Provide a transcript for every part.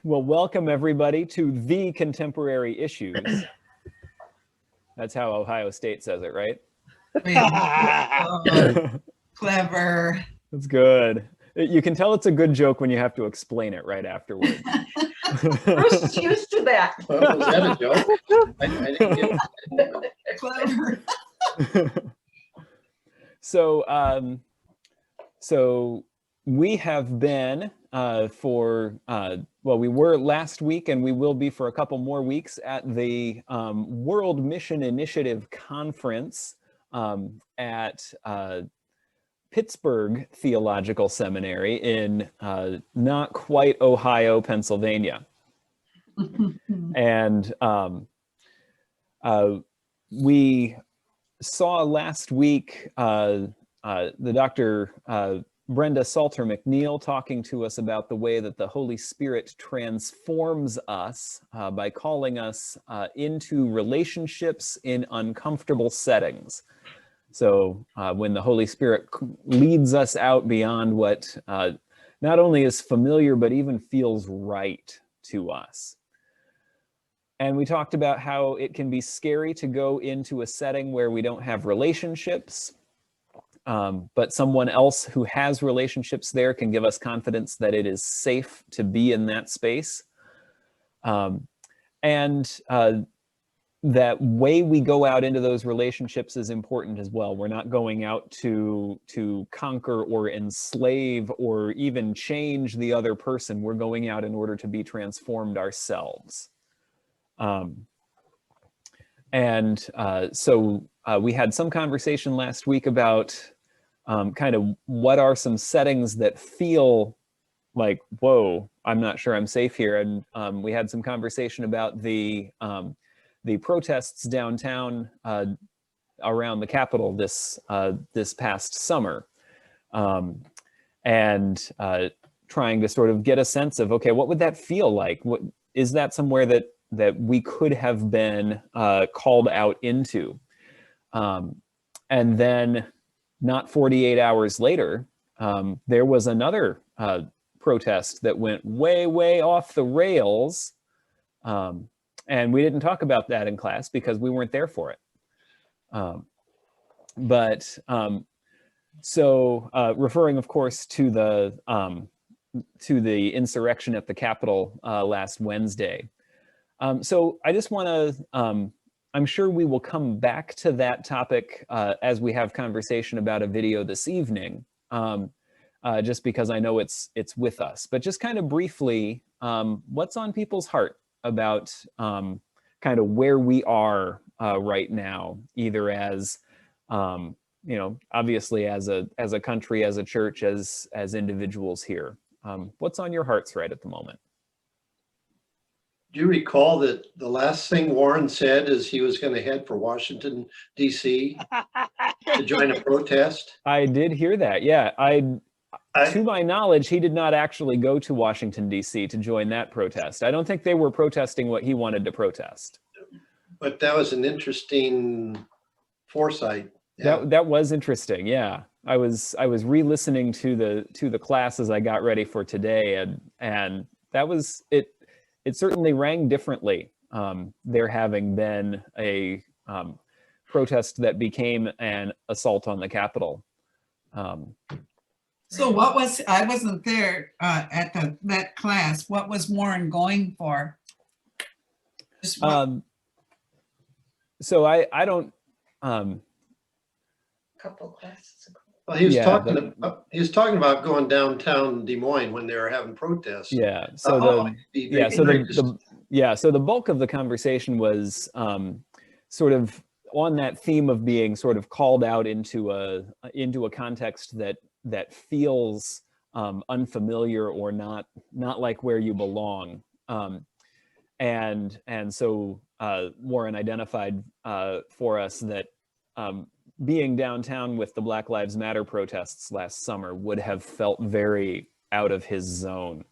Well, welcome everybody to The Contemporary Issues. That's how Ohio State says it, right? Clever. That's good. You can tell it's a good joke when you have to explain it right afterwards. Bruce is used to that. Well, was that a joke? I didn't get it. Clever. So we have been we were last week and we will be for a couple more weeks at the World Mission Initiative Conference at Pittsburgh Theological Seminary in not quite Ohio, Pennsylvania. And we saw last week the Dr. Brenda Salter McNeil talking to us about the way that the Holy Spirit transforms us by calling us into relationships in uncomfortable settings. So when the Holy Spirit leads us out beyond what not only is familiar, but even feels right to us. And we talked about how it can be scary to go into a setting where we don't have relationships, but someone else who has relationships there can give us confidence that it is safe to be in that space. That way we go out into those relationships is important as well. We're not going out to conquer or enslave or even change the other person. We're going out in order to be transformed ourselves. So we had some conversation last week about kind of what are some settings that feel like, whoa, I'm not sure I'm safe here. And we had some conversation about the protests downtown around the Capitol this past summer, and trying to sort of get a sense of, okay, what would that feel like? What is that somewhere that we could have been called out into? And then not 48 hours later, there was another protest that went way, way off the rails. And we didn't talk about that in class because we weren't there for it. Referring, of course, to the insurrection at the Capitol last Wednesday. So I just want to, I'm sure we will come back to that topic as we have conversation about a video this evening, just because I know it's with us. But just kind of briefly, what's on people's heart about kind of where we are right now, either as, obviously as a country, as a church, as individuals here. What's on your hearts right at the moment? Do you recall that the last thing Warren said is he was going to head for Washington, D.C. to join a protest? I did hear that, yeah. To my knowledge, he did not actually go to Washington, D.C. to join that protest. I don't think they were protesting what he wanted to protest. But that was an interesting foresight. Yeah. That was interesting, yeah. I was re-listening to the class as I got ready for today, and that was it. It certainly rang differently. There having been a protest that became an assault on the Capitol. So I wasn't there at that class. What was Warren going for? So I don't. Couple classes ago. Well, he was talking about going downtown Des Moines when they were having protests. Yeah. So the bulk of the conversation was sort of on that theme of being sort of called out into a context that feels unfamiliar or not like where you belong. And so Warren identified for us that being downtown with the Black Lives Matter protests last summer would have felt very out of his zone.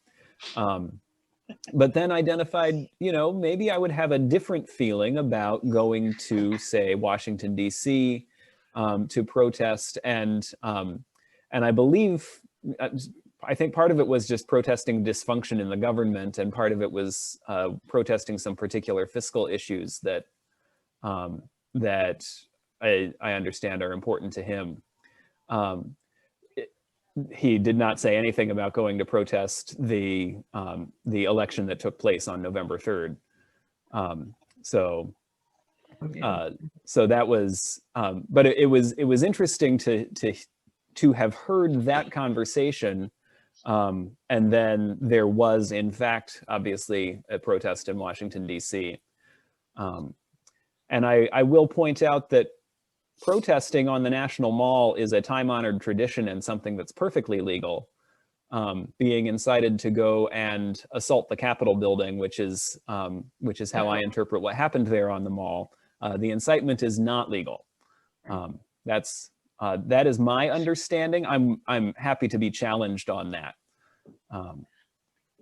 But then identified, maybe I would have a different feeling about going to, say, Washington, D.C. To protest. And I believe, I think part of it was just protesting dysfunction in the government, and part of it was protesting some particular fiscal issues that that I understand are important to him. He did not say anything about going to protest the election that took place on November 3rd. So that was, but it was interesting to have heard that conversation. And then there was, in fact, obviously a protest in Washington, D.C. And I will point out that protesting on the National Mall is a time-honored tradition and something that's perfectly legal. Being incited to go and assault the Capitol building, which is how I interpret what happened there on the mall. The incitement is not legal. That is my understanding. I'm happy to be challenged on that.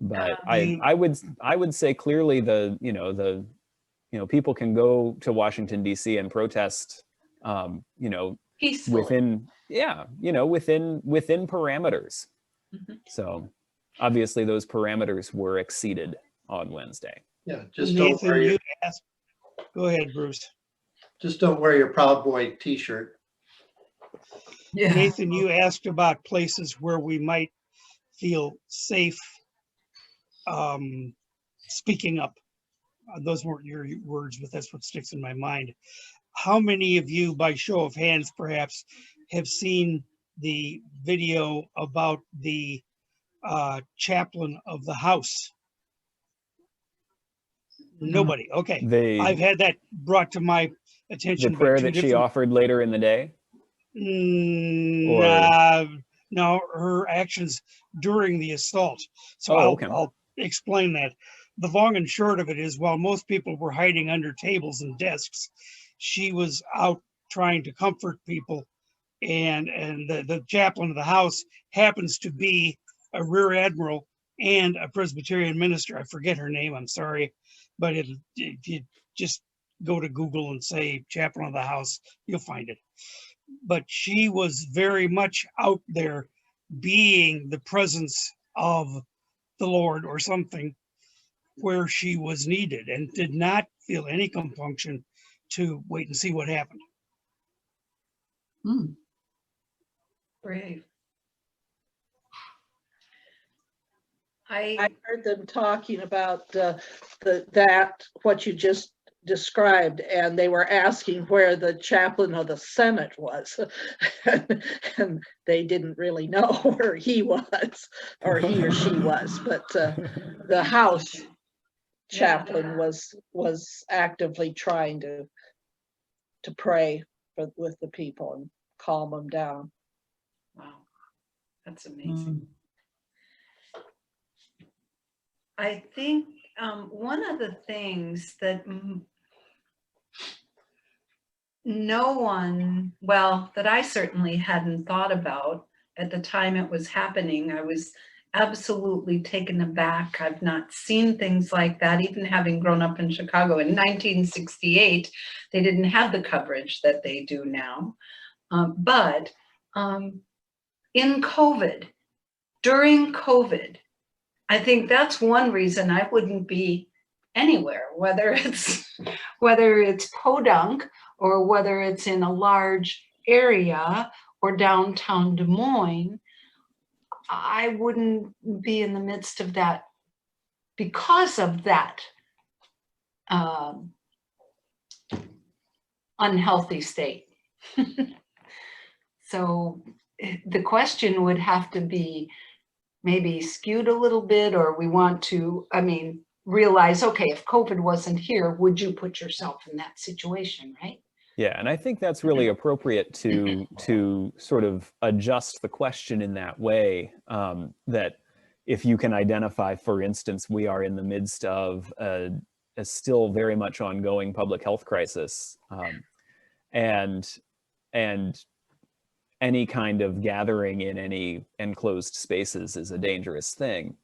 But I would say clearly people can go to Washington, D.C. and protest, Peacefully. within parameters. Mhm. So obviously those parameters were exceeded on Wednesday. Yeah, just don't Nathan, wear your, you asked, go ahead, Bruce. just don't wear your Proud Boy t-shirt. Yeah. Nathan, you asked about places where we might feel safe speaking up. Those weren't your words, but that's what sticks in my mind. How many of you, by show of hands perhaps, have seen the video about the chaplain of the house? Nobody. Okay. I've had that brought to my attention. The prayer by two that she different- offered later in the day? No, her actions during the assault. So okay. I'll explain that. The long and short of it is, while most people were hiding under tables and desks, she was out trying to comfort people. And the chaplain of the house happens to be a rear admiral and a Presbyterian minister. I forget her name, I'm sorry. But if you just go to Google and say chaplain of the house, you'll find it. But she was very much out there being the presence of the Lord or something where she was needed, and did not feel any compunction to wait and see what happened. Hmm. Brave. I heard them talking about what you just described, and they were asking where the chaplain of the Senate was. And they didn't really know where he was, or he or she was, but the House chaplain was actively trying to pray with the people and calm them down. Wow, that's amazing. I think one of the things that that I certainly hadn't thought about at the time it was happening, I was absolutely taken aback. I've not seen things like that, even having grown up in Chicago. In 1968, they didn't have the coverage that they do now. But in COVID, during COVID, I think that's one reason I wouldn't be anywhere, whether it's podunk or whether it's in a large area or downtown Des Moines. I wouldn't be in the midst of that because of that unhealthy state. So the question would have to be maybe skewed a little bit, or we want to, realize, okay, if COVID wasn't here, would you put yourself in that situation, right? Yeah, and I think that's really appropriate to sort of adjust the question in that way, that if you can identify, for instance, we are in the midst of a still very much ongoing public health crisis, and any kind of gathering in any enclosed spaces is a dangerous thing.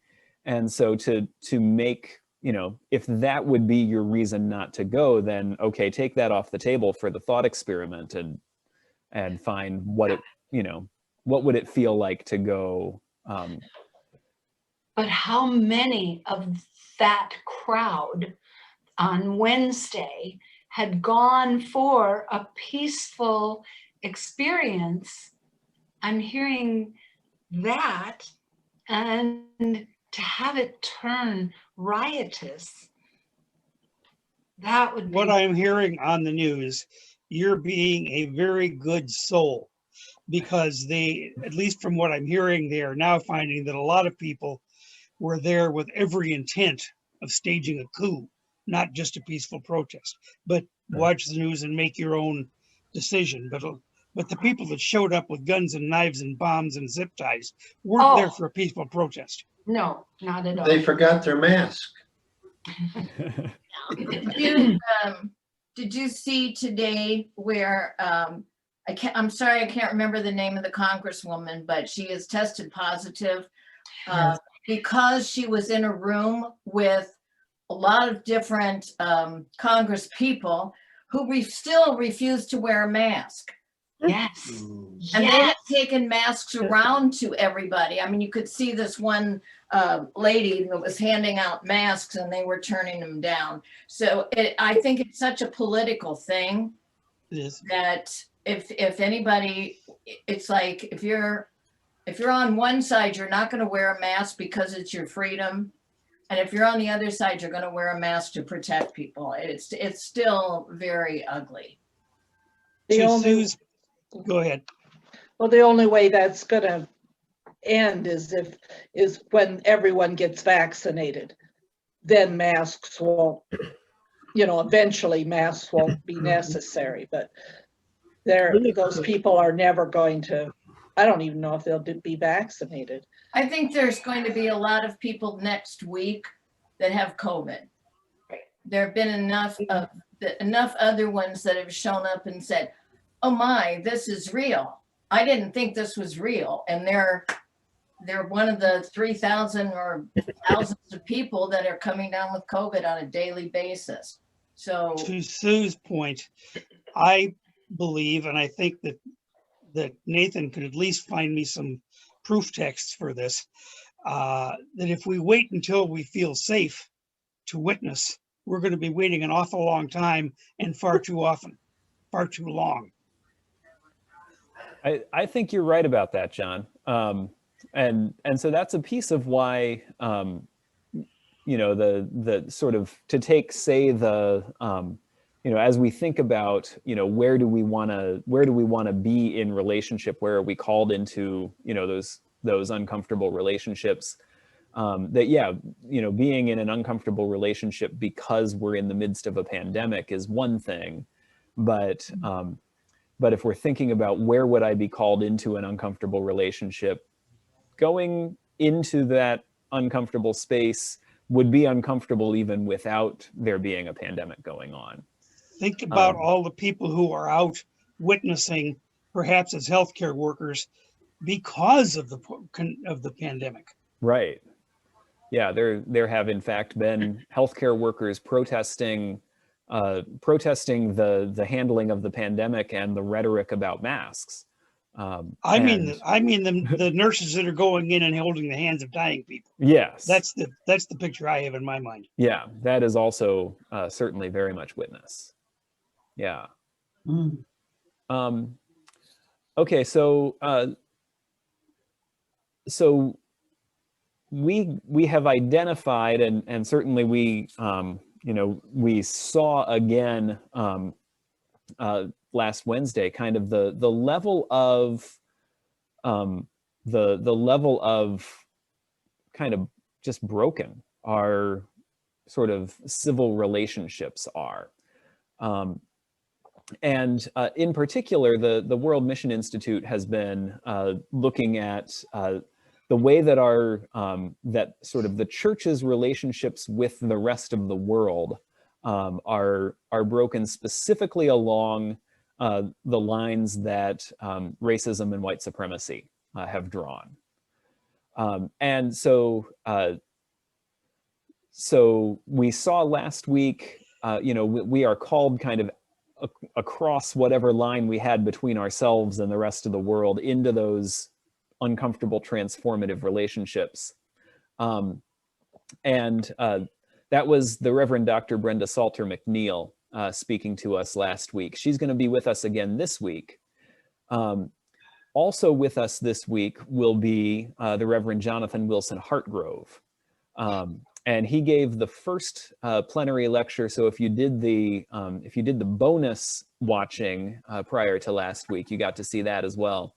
And so to make, if that would be your reason not to go, then okay, take that off the table for the thought experiment and find what would it feel like to go But how many of that crowd on Wednesday had gone for a peaceful experience? I'm hearing that, and to have it turn riotous, that would be. What I'm hearing on the news, you're being a very good soul, because they, at least from what I'm hearing, they are now finding that a lot of people were there with every intent of staging a coup, not just a peaceful protest. But watch the news and make your own decision. But the people that showed up with guns and knives and bombs and zip ties weren't there for a peaceful protest. No, not at all. They forgot their mask. Did you see today where I'm sorry, I can't remember the name of the congresswoman, but she is tested positive because she was in a room with a lot of different Congress people who still refused to wear a mask. Yes. And they had taken masks around to everybody. I mean, you could see this one lady that was handing out masks and they were turning them down. So I think it's such a political thing that if anybody, it's like if you're on one side, you're not going to wear a mask because it's your freedom. And if you're on the other side, you're going to wear a mask to protect people. It's still very ugly. Go ahead. Well, the only way that's gonna end is when everyone gets vaccinated. Then masks won't, eventually masks won't be necessary, but those people are never going to, I don't even know if they'll be vaccinated. I think there's going to be a lot of people next week that have COVID. There have been enough other ones that have shown up and said, oh my, this is real. I didn't think this was real. And they're one of the 3,000 or thousands of people that are coming down with COVID on a daily basis. So to Sue's point, I believe, and I think that Nathan could at least find me some proof texts for this, that if we wait until we feel safe to witness, we're going to be waiting an awful long time and far too often, far too long. I think you're right about that, John. And so that's a piece of why, the sort of to take, say, as we think about, where do we want to be in relationship? Where are we called into, those uncomfortable relationships? Being in an uncomfortable relationship because we're in the midst of a pandemic is one thing, but if we're thinking about where would I be called into an uncomfortable relationship, going into that uncomfortable space would be uncomfortable even without there being a pandemic going on. Think about all the people who are out witnessing, perhaps as healthcare workers, because of the pandemic. Right. Yeah, there have in fact been healthcare workers protesting the handling of the pandemic and the rhetoric about masks. I mean the nurses that are going in and holding the hands of dying people. Yes, that's the picture I have in my mind. Yeah, that is also certainly very much witness. Yeah. Okay, so we have identified and certainly we saw again last Wednesday kind of the level of the level of kind of just broken our sort of civil relationships are. And in particular, the World Mission Institute has been looking at the way that that sort of the church's relationships with the rest of the world are broken specifically along the lines that racism and white supremacy have drawn. And so we saw last week, we are called kind of across whatever line we had between ourselves and the rest of the world into those uncomfortable transformative relationships. That was the Reverend Dr. Brenda Salter McNeil speaking to us last week. She's going to be with us again this week. Also with us this week will be the Reverend Jonathan Wilson Hartgrove. And he gave the first plenary lecture. So if you did the bonus watching prior to last week, you got to see that as well.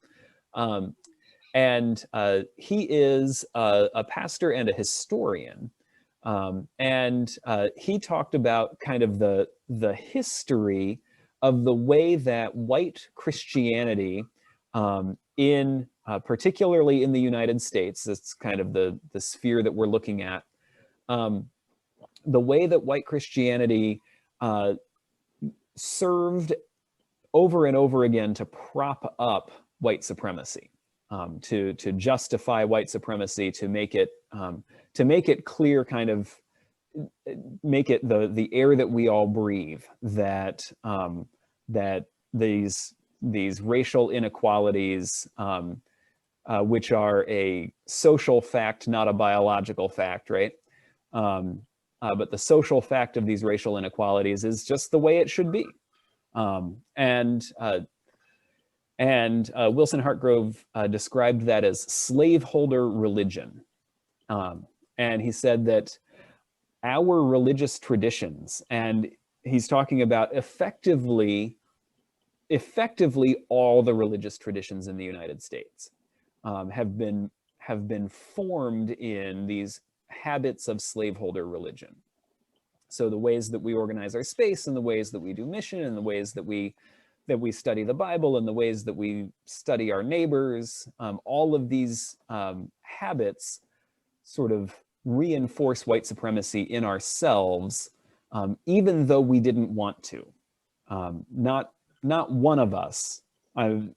He is a pastor and a historian. He talked about kind of the history of the way that white Christianity particularly in the United States, that's kind of the sphere that we're looking at, the way that white Christianity served over and over again to prop up white supremacy, to justify white supremacy, to make it clear, kind of make it the air that we all breathe, that that these racial inequalities, which are a social fact, not a biological fact, right? But the social fact of these racial inequalities is just the way it should be. Wilson Hartgrove described that as slaveholder religion. And he said that our religious traditions, and he's talking about effectively all the religious traditions in the United States, have been formed in these habits of slaveholder religion. So the ways that we organize our space, and the ways that we do mission, and the ways that we study the Bible, and the ways that we study our neighbors, all of these habits sort of reinforce white supremacy in ourselves, even though we didn't want to. Not one of us, I'll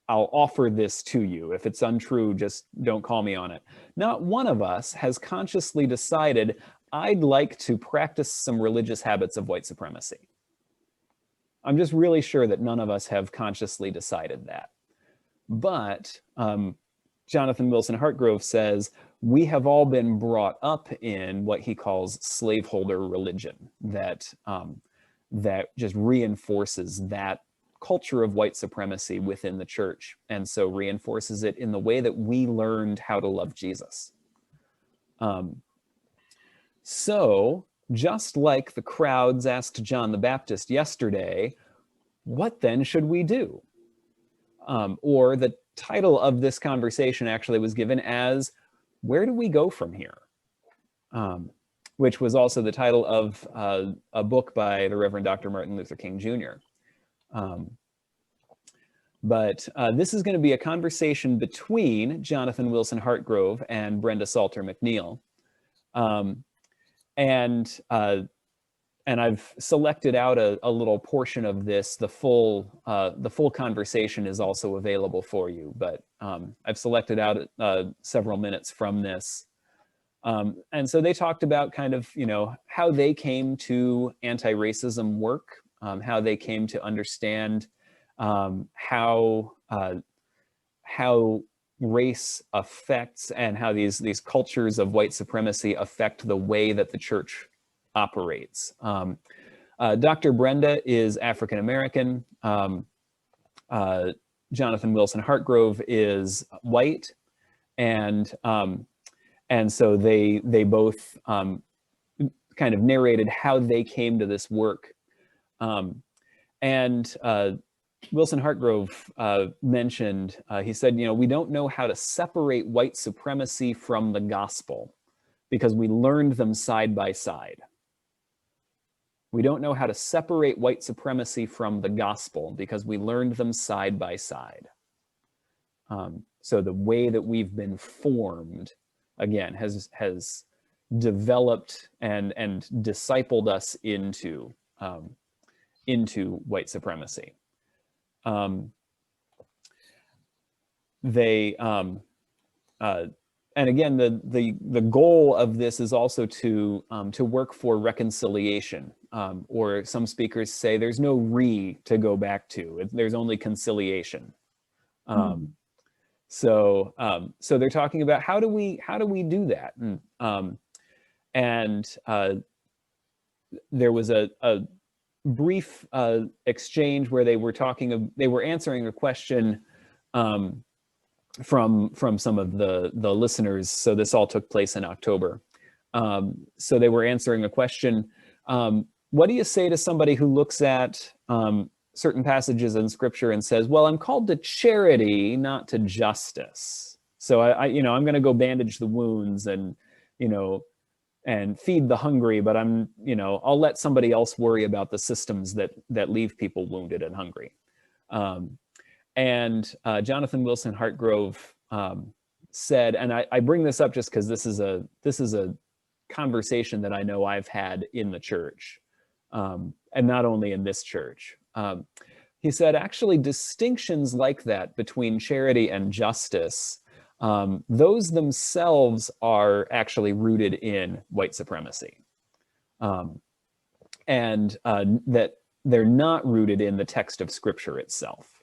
offer this to you. If it's untrue, just don't call me on it. Not one of us has consciously decided, I'd like to practice some religious habits of white supremacy. I'm just really sure that none of us have consciously decided that. But Jonathan Wilson Hartgrove says, we have all been brought up in what he calls slaveholder religion, that just reinforces that culture of white supremacy within the church, and so reinforces it in the way that we learned how to love Jesus. So just like the crowds asked John the Baptist yesterday, what then should we do? Or the title of this conversation actually was given as, where do we go from here? Which was also the title of a book by the Reverend Dr. Martin Luther King Jr. But this is going to be a conversation between Jonathan Wilson Hartgrove and Brenda Salter McNeil. And I've selected out a little portion of this. The full conversation is also available for you, but I've selected out several minutes from this. And so they talked about kind of, how they came to anti-racism work, how they came to understand how race affects, and how these cultures of white supremacy affect the way that the church operates. Dr. Brenda is African American. Jonathan Wilson Hartgrove is white, and so they both kind of narrated how they came to this work. Wilson Hartgrove mentioned, he said, we don't know how to separate white supremacy from the gospel because we learned them side by side. We don't know how to separate white supremacy from the gospel because we learned them side by side. So the way that we've been formed, again, has developed and discipled us into white supremacy. And again, the goal of this is also to work for reconciliation, or some speakers say there's no to go back to, there's only conciliation. So so they're talking about how do we do that, and there was a brief exchange where they were answering a question from some of the listeners. So this all took place in October. So they were answering a question. What do you say to somebody who looks at certain passages in Scripture and says, "Well, I'm called to charity, not to justice. So I'm going to go bandage the wounds and and feed the hungry, but I'll let somebody else worry about the systems that leave people wounded and hungry." And Jonathan Wilson Hartgrove said, and I bring this up just because this is a conversation that I know I've had in the church, and not only in this church. He said, actually, distinctions like that between charity and justice, those themselves are actually rooted in white supremacy, and that they're not rooted in the text of Scripture itself.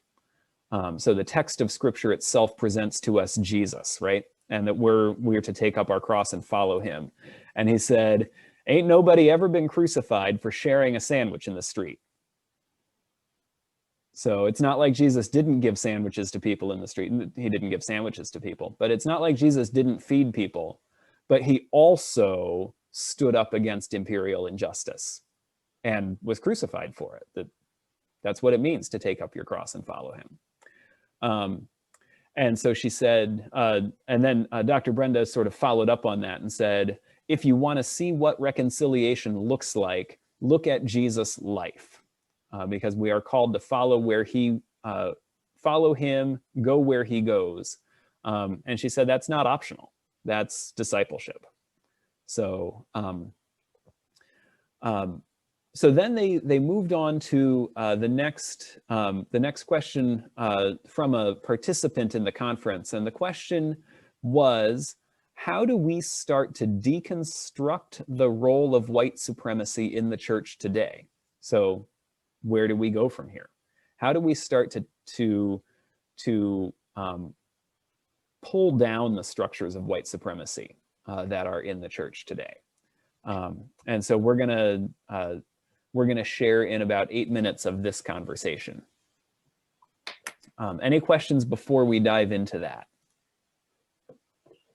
So the text of Scripture itself presents to us Jesus, right? And that we're to take up our cross and follow him. And he said, ain't nobody ever been crucified for sharing a sandwich in the street. So it's not like Jesus didn't give sandwiches to people in the street. He didn't give sandwiches to people, but it's not like Jesus didn't feed people, but he also stood up against imperial injustice and was crucified for it. That's what it means to take up your cross and follow him. And so she said, and then Dr. Brenda sort of followed up on that and said, if you want to see what reconciliation looks like, look at Jesus' life, because we are called to follow him, go where he goes. And she said, that's not optional. That's discipleship. So, so then they moved on to the next question from a participant in the conference. And the question was, how do we start to deconstruct the role of white supremacy in the church today? So where do we go from here? How do we start to pull down the structures of white supremacy that are in the church today? And so we're gonna share in about 8 minutes of this conversation. Any questions before we dive into that?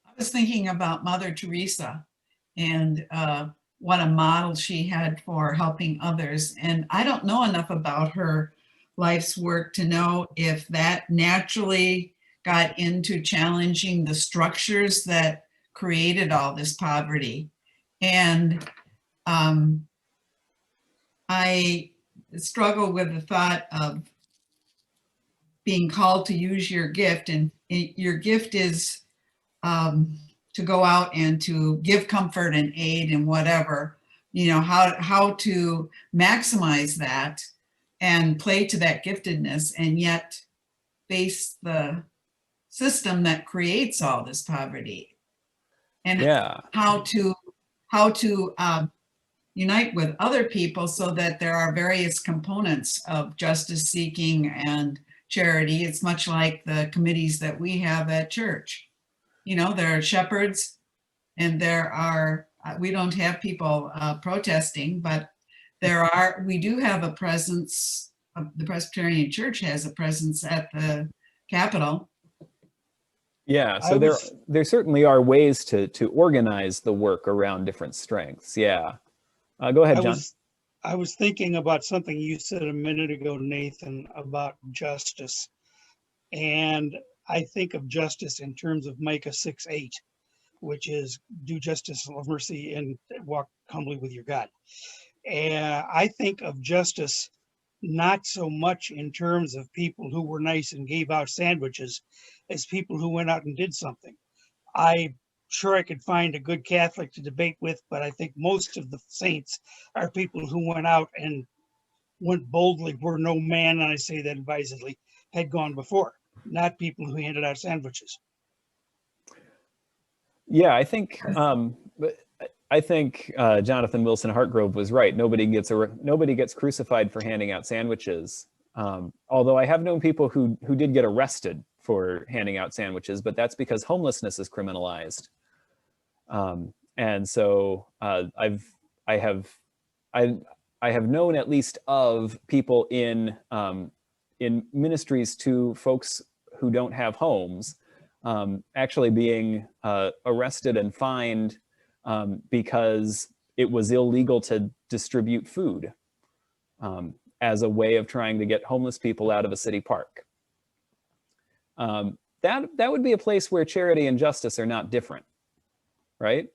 I was thinking about Mother Teresa and what a model she had for helping others. And I don't know enough about her life's work to know if that naturally got into challenging the structures that created all this poverty. And I struggle with the thought of being called to use your gift, and your gift is to go out and to give comfort and aid and whatever, how to maximize that and play to that giftedness and yet face the system that creates all this poverty, and how to unite with other people so that there are various components of justice seeking and charity. It's much like the committees that we have at church. There are shepherds, and we don't have people protesting, but we do have a presence. The Presbyterian Church has a presence at the Capitol. Yeah, so there certainly are ways to organize the work around different strengths. Yeah. Go ahead, John. I was thinking about something you said a minute ago, Nathan, about justice. And I think of justice in terms of Micah 6:8, which is do justice, love mercy, and walk humbly with your God. And I think of justice not so much in terms of people who were nice and gave out sandwiches as people who went out and did something. I'm sure I could find a good Catholic to debate with, but I think most of the saints are people who went out and went boldly where no man, and I say that advisedly, had gone before, not people who handed out sandwiches. Yeah, I think Jonathan Wilson Hartgrove was right. Nobody gets crucified for handing out sandwiches. Although I have known people who did get arrested for handing out sandwiches, but that's because homelessness is criminalized. And so I have known at least of people in ministries to folks who don't have homes actually being arrested and fined because it was illegal to distribute food as a way of trying to get homeless people out of a city park. That would be a place where charity and justice are not different, right?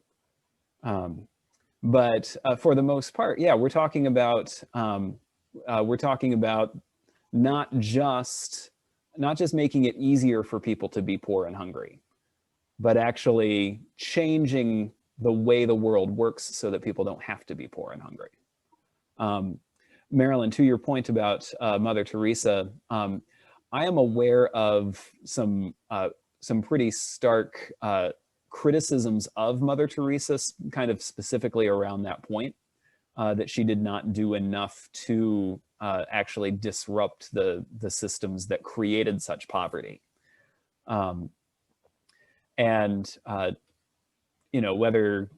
But for the most part, yeah, we're talking about not just making it easier for people to be poor and hungry, but actually changing the way the world works so that people don't have to be poor and hungry. Marilyn, to your point about Mother Teresa, I am aware of some pretty stark criticisms of Mother Teresa, kind of specifically around that point, that she did not do enough to actually disrupt the systems that created such poverty. And you know, whether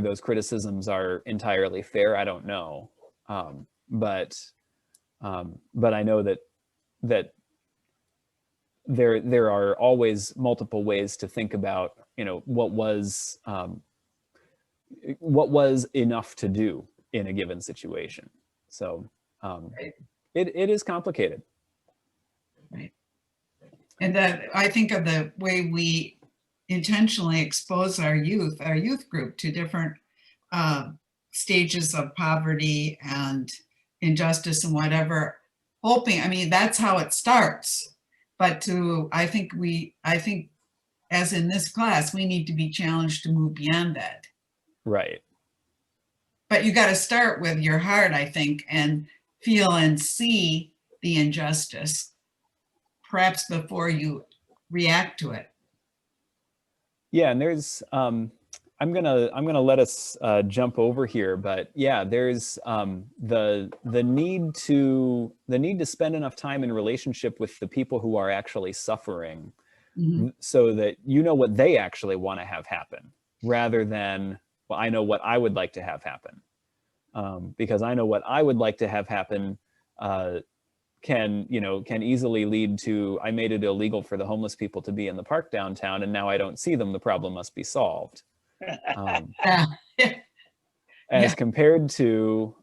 those criticisms are entirely fair, I don't know. But I know that there are always multiple ways to think about, you know, what was enough to do in a given situation. So it is complicated. Right. And that I think of the way we intentionally expose our youth group to different stages of poverty and injustice and whatever, hoping, I mean, that's how it starts. But I think as in this class, we need to be challenged to move beyond that. Right. But you got to start with your heart, I think, and feel and see the injustice, perhaps before you react to it. Yeah, and there's I'm gonna let us jump over here, but yeah, there's the need to spend enough time in relationship with the people who are actually suffering, so that you know what they actually want to have happen, rather than, well, I know what I would like to have happen, because I know what I would like to have happen can easily lead to, I made it illegal for the homeless people to be in the park downtown, and now I don't see them. The problem must be solved. As compared to,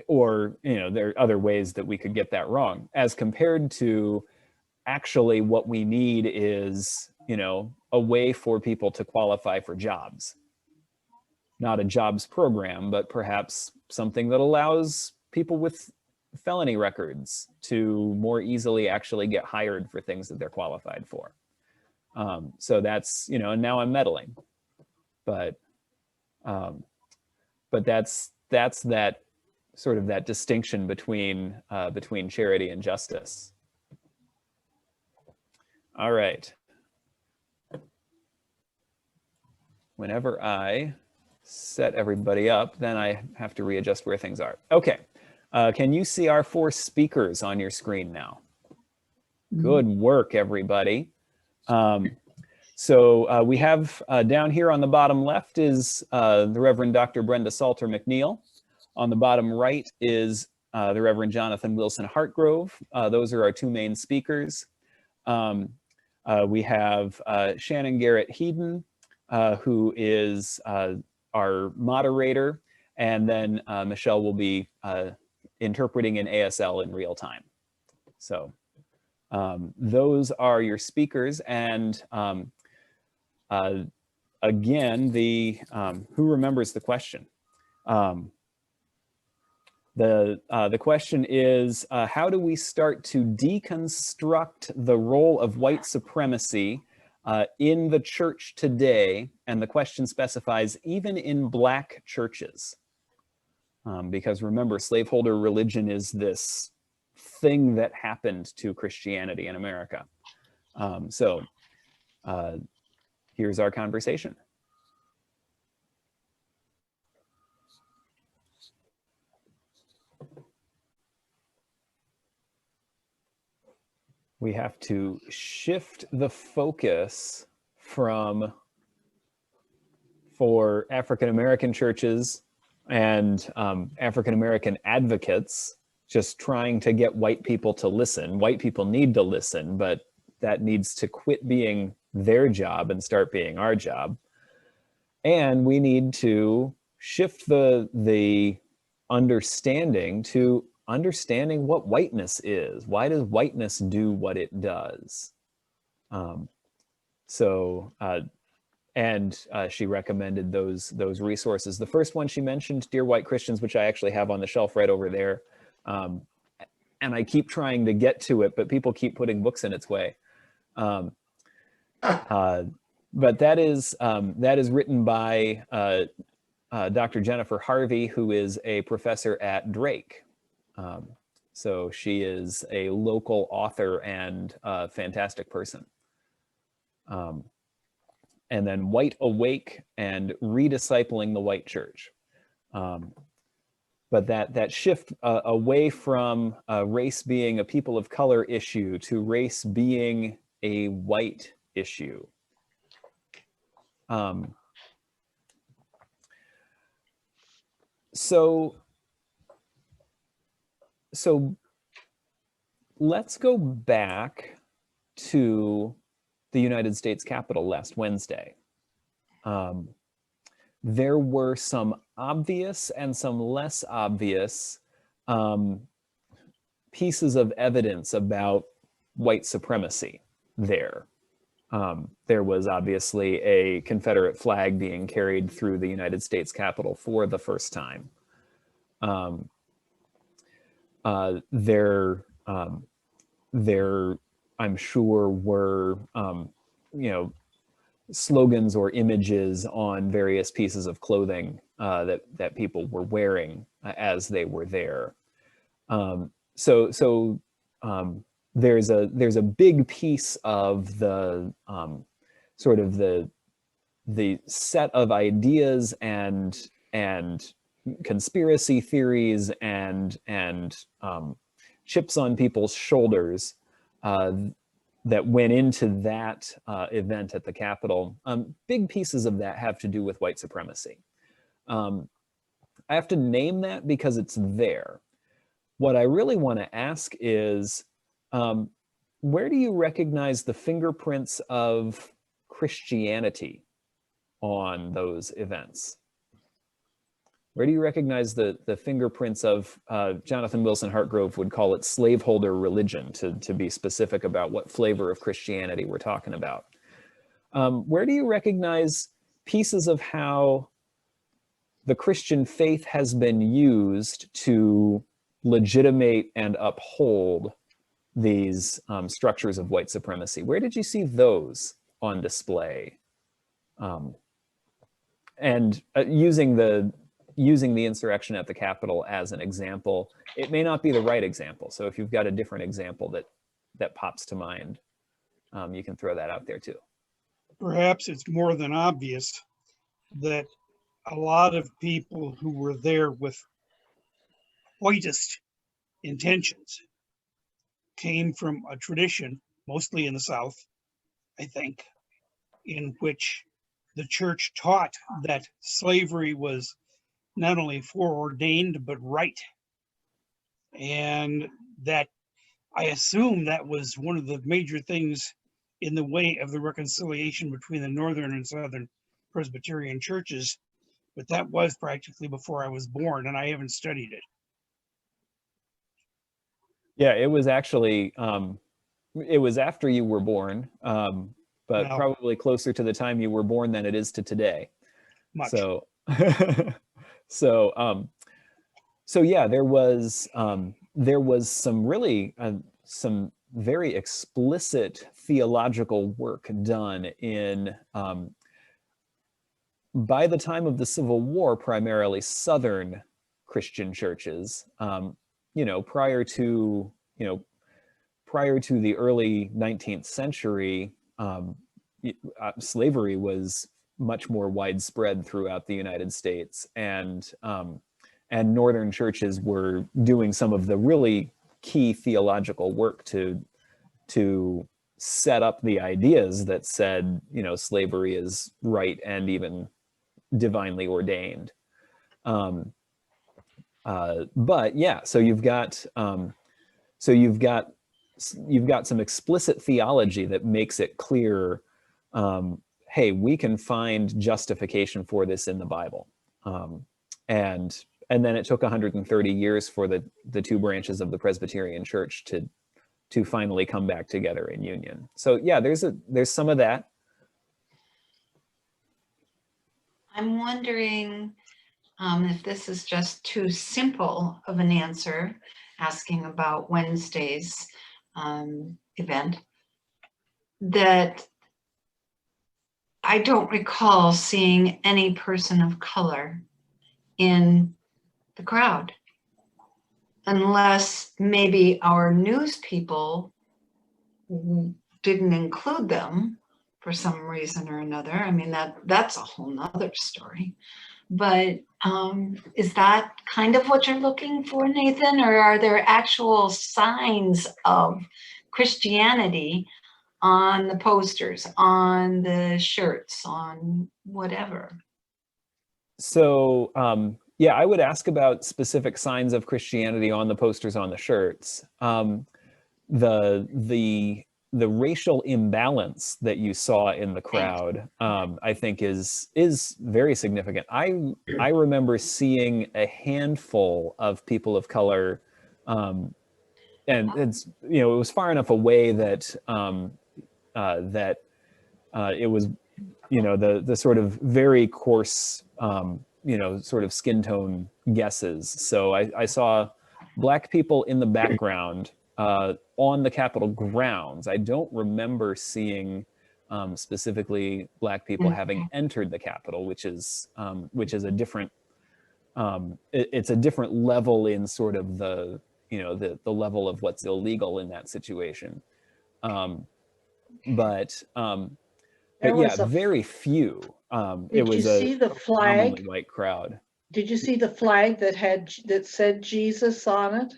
or, you know, there are other ways that we could get that wrong, as compared to actually what we need is, you know, a way for people to qualify for jobs. Not a jobs program, but perhaps something that allows people with felony records to more easily actually get hired for things that they're qualified for. So that's, you know, and now I'm meddling. But that's that sort of that distinction between charity and justice. All right. Whenever I set everybody up, then I have to readjust where things are. Okay. Can you see our 4 speakers on your screen now? Good work, everybody. So we have down here on the bottom left is the Reverend Dr. Brenda Salter McNeil. On the bottom right is the Reverend Jonathan Wilson Hartgrove. Those are our 2 main speakers. We have Shannon Garrett Heeden, who is our moderator, and then Michelle will be interpreting in ASL in real time. So those are your speakers, and again, who remembers the question? The question is, how do we start to deconstruct the role of white supremacy in the church today? And the question specifies even in Black churches. Because remember, slaveholder religion is this thing that happened to Christianity in America. So here's our conversation. we have to shift the focus from, for African American churches and African American advocates, just trying to get white people to listen. White people need to listen, but that needs to quit being their job and start being our job. And we need to shift the understanding to understanding what whiteness is. Why does whiteness do what it does? She recommended those resources. The first one she mentioned, Dear White Christians, which I actually have on the shelf right over there. And I keep trying to get to it, but people keep putting books in its way. But that is written by Dr. Jennifer Harvey, who is a professor at Drake. So she is a local author and a fantastic person. And then White Awake and Rediscipling the White Church. But that shift away from race being a people of color issue to race being a white issue. So let's go back to the United States Capitol last Wednesday. There were some obvious and some less obvious pieces of evidence about white supremacy there. There was obviously a Confederate flag being carried through the United States Capitol for the first time. There, I'm sure, were slogans or images on various pieces of clothing that people were wearing as they were there. There's a big piece of the sort of the set of ideas and conspiracy theories and chips on people's shoulders that went into that event at the Capitol. Big pieces of that have to do with white supremacy. I have to name that because it's there. What I really want to ask is, where do you recognize the fingerprints of Christianity on those events? Where do you recognize the fingerprints of, Jonathan Wilson Hartgrove would call it slaveholder religion, to be specific about what flavor of Christianity we're talking about? Where do you recognize pieces of how the Christian faith has been used to legitimate and uphold these structures of white supremacy? Where did you see those on display? Using the insurrection at the Capitol as an example, it may not be the right example. So if you've got a different example that pops to mind, you can throw that out there too. Perhaps it's more than obvious that a lot of people who were there with whitest intentions came from a tradition, mostly in the South, I think, in which the church taught that slavery was not only foreordained, but right. And that, I assume, that was one of the major things in the way of the reconciliation between the Northern and Southern Presbyterian churches. But that was practically before I was born, and I haven't studied it. Yeah, it was actually, it was after you were born, but Well, probably closer to the time you were born than it is to today. much. So, so yeah, there was some really, some very explicit theological work done in, by the time of the Civil War, primarily Southern Christian churches. Prior to the early 19th century, slavery was much more widespread throughout the United States, and Northern churches were doing some of the really key theological work to to set up the ideas that said, you know, slavery is right and even divinely ordained. But yeah, so you've got some explicit theology that makes it clear, hey, we can find justification for this in the Bible. And then it took 130 years for the two branches of the Presbyterian Church to finally come back together in union. So yeah, there's some of that. I'm wondering if this is just too simple of an answer, asking about Wednesday's event, that I don't recall seeing any person of color in the crowd, unless maybe our news people didn't include them for some reason or another. I mean, that's a whole nother story. But is that kind of what you're looking for, Nathan? Or are there actual signs of Christianity on the posters, on the shirts, on whatever? So yeah, I would ask about specific signs of Christianity on the posters, on the shirts. The racial imbalance that you saw in the crowd, I think is very significant. I remember seeing a handful of people of color, and it's, you know, it was far enough away that it was, you know, the sort of very coarse, you know, sort of skin tone guesses. So I saw Black people in the background on the Capitol grounds. I don't remember seeing specifically Black people having entered the Capitol, which is a different, it's a different level in sort of the, you know, the level of what's illegal in that situation. But yeah, very few. It was see the flag? White crowd. Did you see the flag that said Jesus on it?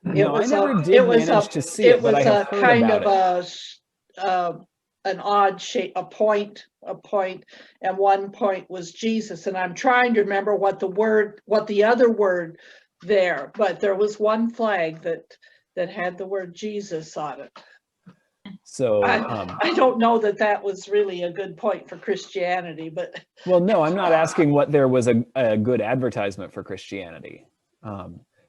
No, I never did manage to see it, but I have heard kind about of an odd shape, a point, and one point was Jesus. And I'm trying to remember what the other word there, but there was one flag that had the word Jesus on it. So I don't know that was really a good point for Christianity, but well, no, I'm not asking what there was a good advertisement for Christianity.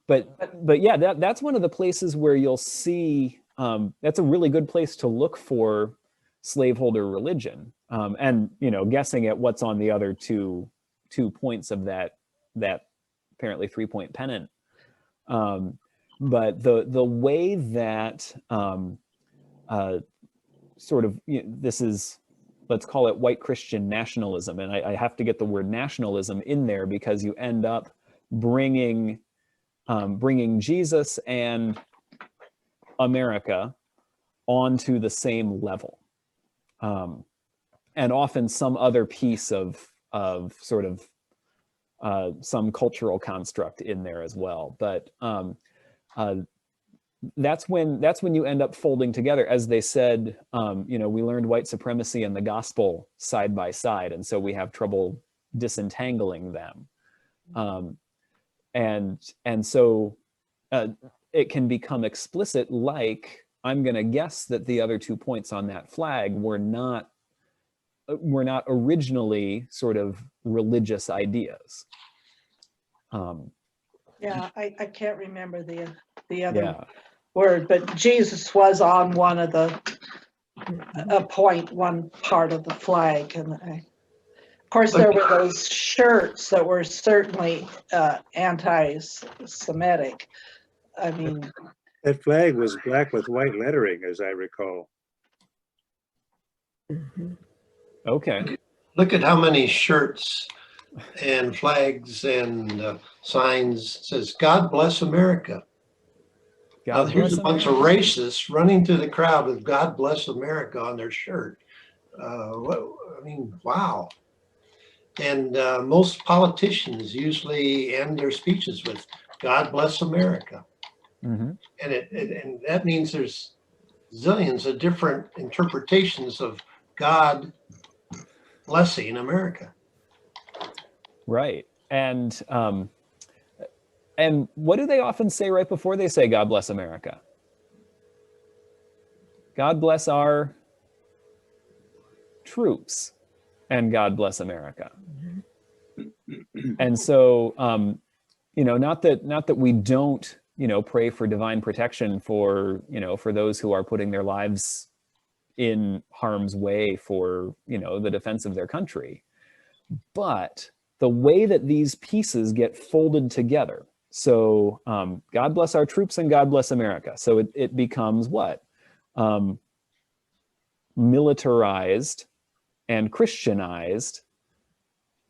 But yeah, that's one of the places where you'll see, that's a really good place to look for slaveholder religion, and, you know, guessing at what's on the other two points of that apparently 3-point pennant. But the way that sort of, you know, this is, let's call it white Christian nationalism, and I have to get the word nationalism in there because you end up bringing Jesus and America onto the same level, and often some other piece of sort of some cultural construct in there as well. But that's when you end up folding together, as they said. You know, we learned white supremacy and the gospel side by side, and so we have trouble disentangling them. And so it can become explicit, like, I'm going to guess that the other 2 points on that flag were not originally sort of religious ideas. yeah, I can't remember the other word, but Jesus was on one of one part of the flag, and of course, there were those shirts that were certainly anti-Semitic. I mean, that flag was black with white lettering, as I recall. Okay. Look at how many shirts and flags and signs says, "God bless America." Here's a bunch of racists running through the crowd with "God bless America" on their shirt. I mean, wow. And most politicians usually end their speeches with "God bless America." Mm-hmm. And that means there's zillions of different interpretations of God blessing America. Right. And what do they often say right before they say God bless America? God bless our troops and God bless America. And so, not that we don't, pray for divine protection for, for those who are putting their lives in harm's way for, the defense of their country. But the way that these pieces get folded together, so God bless our troops and God bless America. So it becomes what? Militarized and Christianized,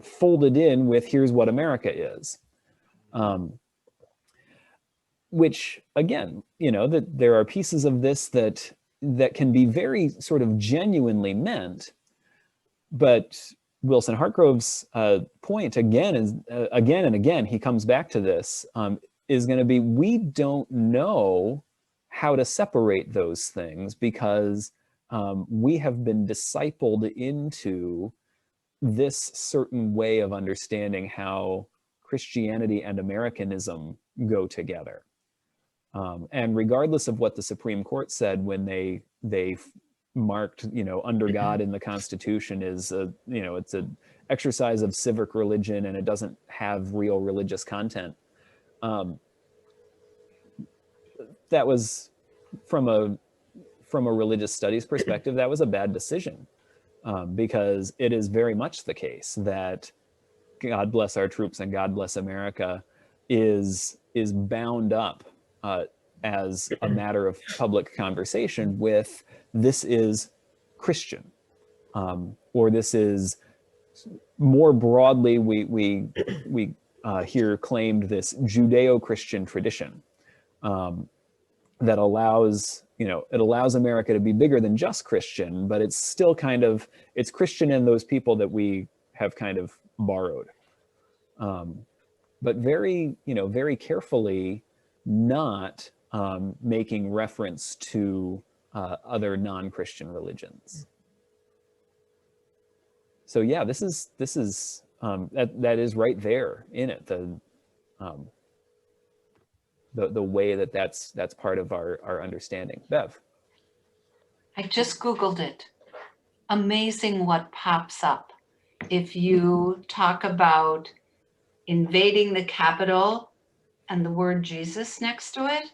folded in with here's what America is. Which again, that there are pieces of this that can be very sort of genuinely meant, but Wilson Hartgrove's point again is again and again, he comes back to this, is going to be, we don't know how to separate those things because we have been discipled into this certain way of understanding how Christianity and Americanism go together. And regardless of what the Supreme Court said when they marked, under God in the Constitution is, it's an exercise of civic religion and it doesn't have real religious content. That was from a religious studies perspective, that was a bad decision, because it is very much the case that God bless our troops and God bless America is bound up as a matter of public conversation with this is Christian, or this is more broadly we here claimed this Judeo-Christian tradition that allows it allows America to be bigger than just Christian, but it's still it's Christian and those people that we have kind of borrowed, but very very carefully, not making reference to other non-Christian religions. So yeah, this is that is right there in it, the way that's part of our understanding. Bev. I just Googled it. Amazing what pops up if you talk about invading the Capitol and the word Jesus next to it.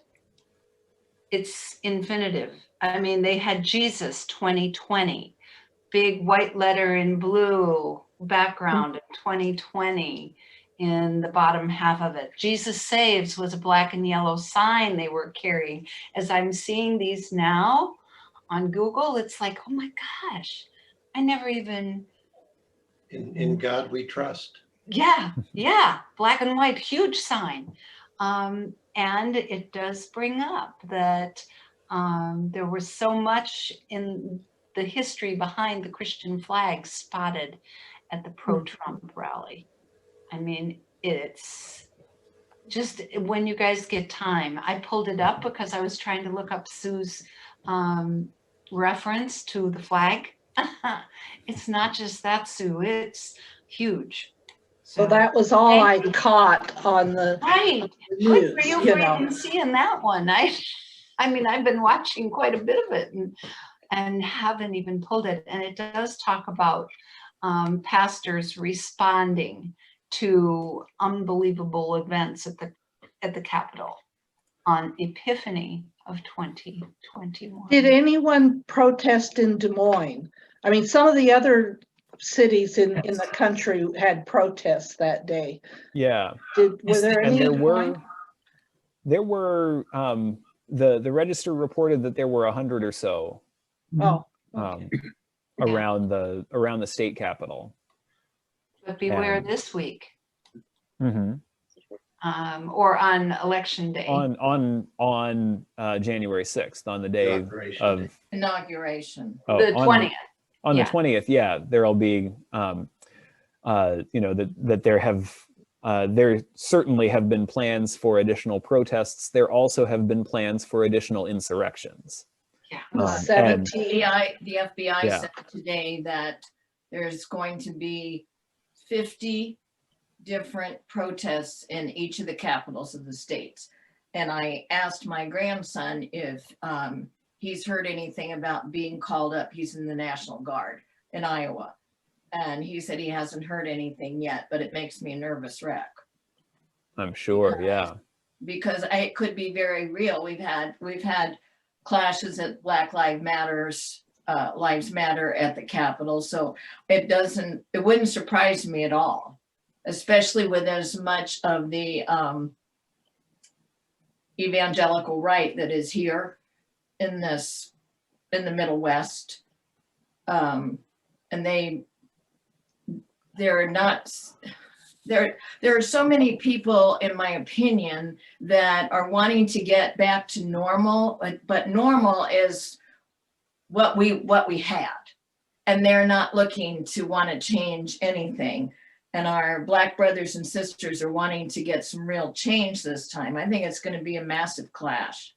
It's infinitive. I mean, they had Jesus 2020, big white letter in blue background in 2020 in the bottom half of it. Jesus Saves was a black and yellow sign they were carrying. As I'm seeing these now on Google, it's like, oh my gosh, I never even. In God we trust. Yeah, black and white, huge sign. And it does bring up that there was so much in the history behind the Christian flag spotted at the pro-Trump rally. I mean, it's just, when you guys get time, I pulled it up because I was trying to look up Sue's reference to the flag. It's not just that, Sue, it's huge. So that was all I caught on the news. Good for you for even seeing that one. I mean, I've been watching quite a bit of it and haven't even pulled it. And it does talk about pastors responding to unbelievable events at the Capitol on Epiphany of 2021. Did anyone protest in Des Moines? I mean, some of the other cities in the country had protests that day. Yeah. Were there any? And there were the Register reported that there were 100 or so. Oh. Okay. Around the state capitol. But beware this week. Mm-hmm. Or on election day. On January 6th, on the day of inauguration. The 20th. On the 20th, yeah, there'll be, that there certainly have been plans for additional protests. There also have been plans for additional insurrections. And 17. The FBI Yeah. said today that there's going to be 50 different protests in each of the capitals of the states. And I asked my grandson if he's heard anything about being called up. He's in the National Guard in Iowa. And he said he hasn't heard anything yet, but it makes me a nervous wreck. I'm sure, yeah. Because it could be very real. We've had clashes at Black Lives Matter at the Capitol. So it wouldn't surprise me at all, especially with as much of the evangelical right that is here in the Middle West. And they're not, there are so many people, in my opinion, that are wanting to get back to normal, but normal is what we had, and they're not looking to want to change anything. And our Black brothers and sisters are wanting to get some real change this time. I think it's going to be a massive clash.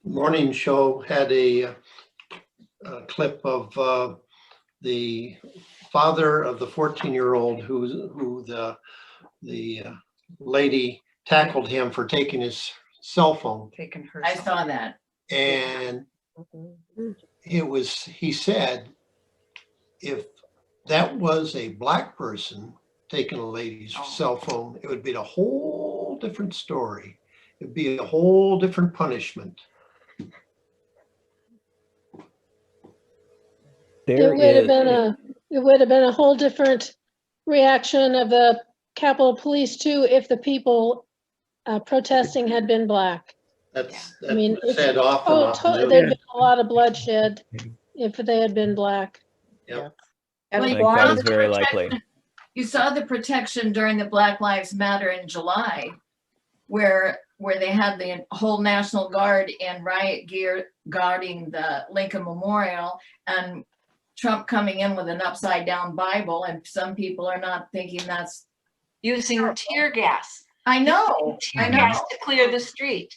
Morning show had a clip of the father of the 14-year-old who the lady tackled him for taking his cell phone. I saw that. And he said, if that was a Black person taking a lady's cell phone, it would be a whole different story. It'd be a whole different punishment. There It would have been a whole different reaction of the Capitol Police too if the people protesting had been Black. That's I mean, said often. there'd been a lot of bloodshed if they had been Black. Yep. And I think why that is very likely. You saw the protection during the Black Lives Matter in July, where they had the whole National Guard in riot gear guarding the Lincoln Memorial, and Trump coming in with an upside down Bible, and some people are not thinking that's using tear gas. I know. Tear gas to clear the street.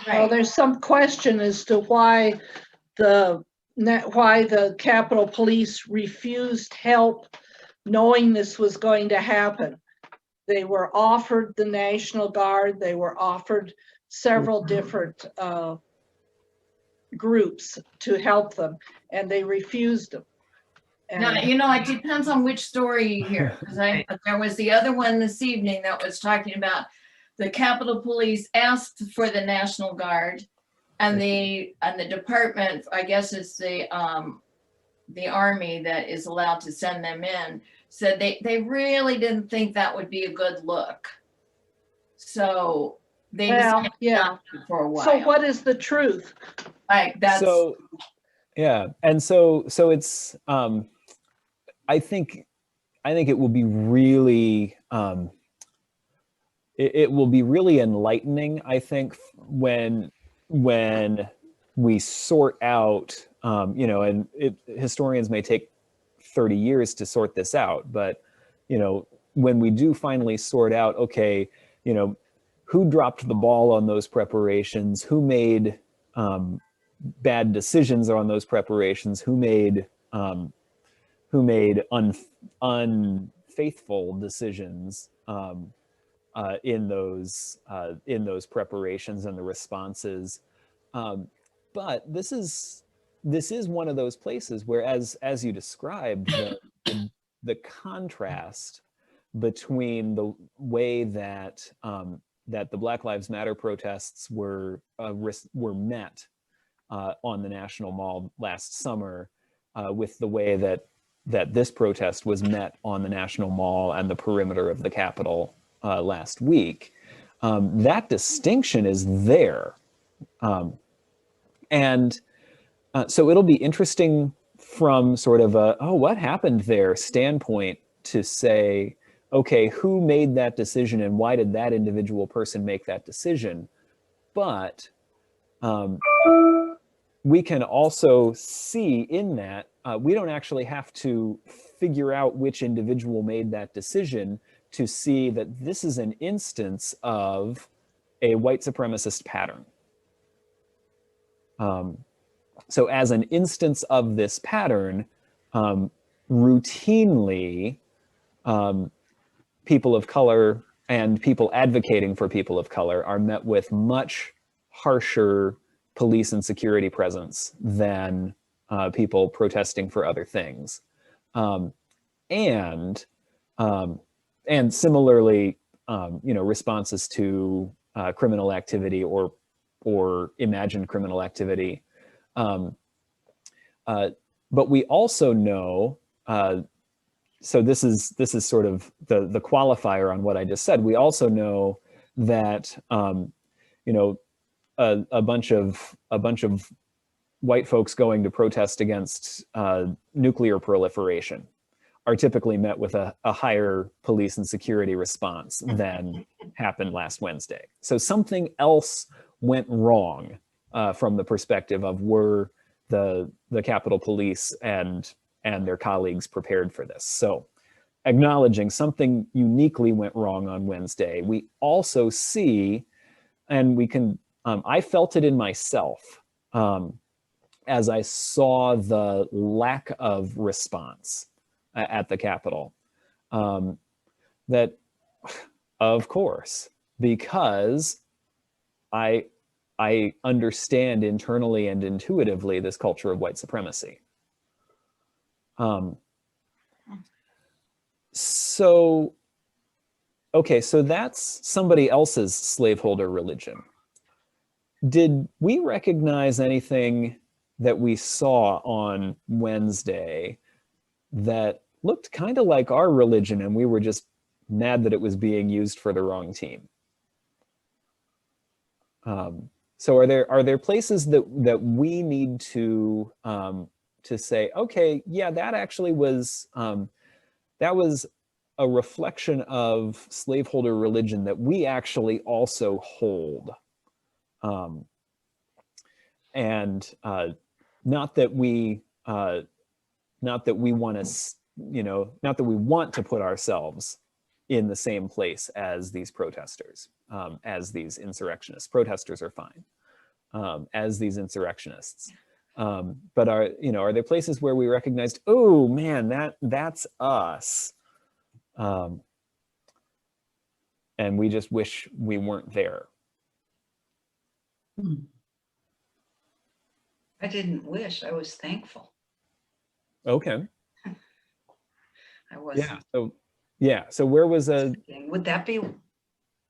Well, there's some question as to why the Capitol Police refused help knowing this was going to happen. They were offered the National Guard. They were offered several different groups to help them, and they refused them. No, it depends on which story you hear. Because there was the other one this evening that was talking about the Capitol Police asked for the National Guard, and the department, I guess it's the Army that is allowed to send them in, said they really didn't think that would be a good look. So they decided not to for a while. So what is the truth? So it's I think it will be really it will be really enlightening, I think, when we sort out and historians may take 30 years to sort this out, but when we do finally sort out, okay, who dropped the ball on those preparations, who made bad decisions on those preparations, who made unfaithful decisions in those preparations and the responses. But this is one of those places where, as you described, the contrast between the way that that the Black Lives Matter protests were met on the National Mall last summer, with the way that this protest was met on the National Mall and the perimeter of the Capitol last week. That distinction is there. So it'll be interesting from sort of what happened there standpoint to say, okay, who made that decision and why did that individual person make that decision? But we can also see in that we don't actually have to figure out which individual made that decision to see that this is an instance of a white supremacist pattern. So as an instance of this pattern, routinely, people of color and people advocating for people of color are met with much harsher police and security presence than people protesting for other things. And similarly, responses to criminal activity or imagined criminal activity. But we also know, so this is sort of the qualifier on what I just said. We also know that a bunch of white folks going to protest against nuclear proliferation are typically met with a higher police and security response than happened last Wednesday. So something else went wrong from the perspective of were the Capitol Police and their colleagues prepared for this. So acknowledging something uniquely went wrong on Wednesday, we also see, and we can, I felt it in myself as I saw the lack of response at the Capitol, that of course, because I understand internally and intuitively this culture of white supremacy. So that's somebody else's slaveholder religion. Did we recognize anything that we saw on Wednesday that looked kind of like our religion and we were just mad that it was being used for the wrong team? So are there places that we need to say, okay, yeah, that actually was that was a reflection of slaveholder religion that we actually also hold, and not that we want to, not that we want to put ourselves in the same place as these protesters, as these insurrectionists. Protesters are fine, as these insurrectionists. But are there places where we recognized, oh man, that's us, and we just wish we weren't there? I didn't wish, I was thankful. Okay. I wasn't. So where was Would that be,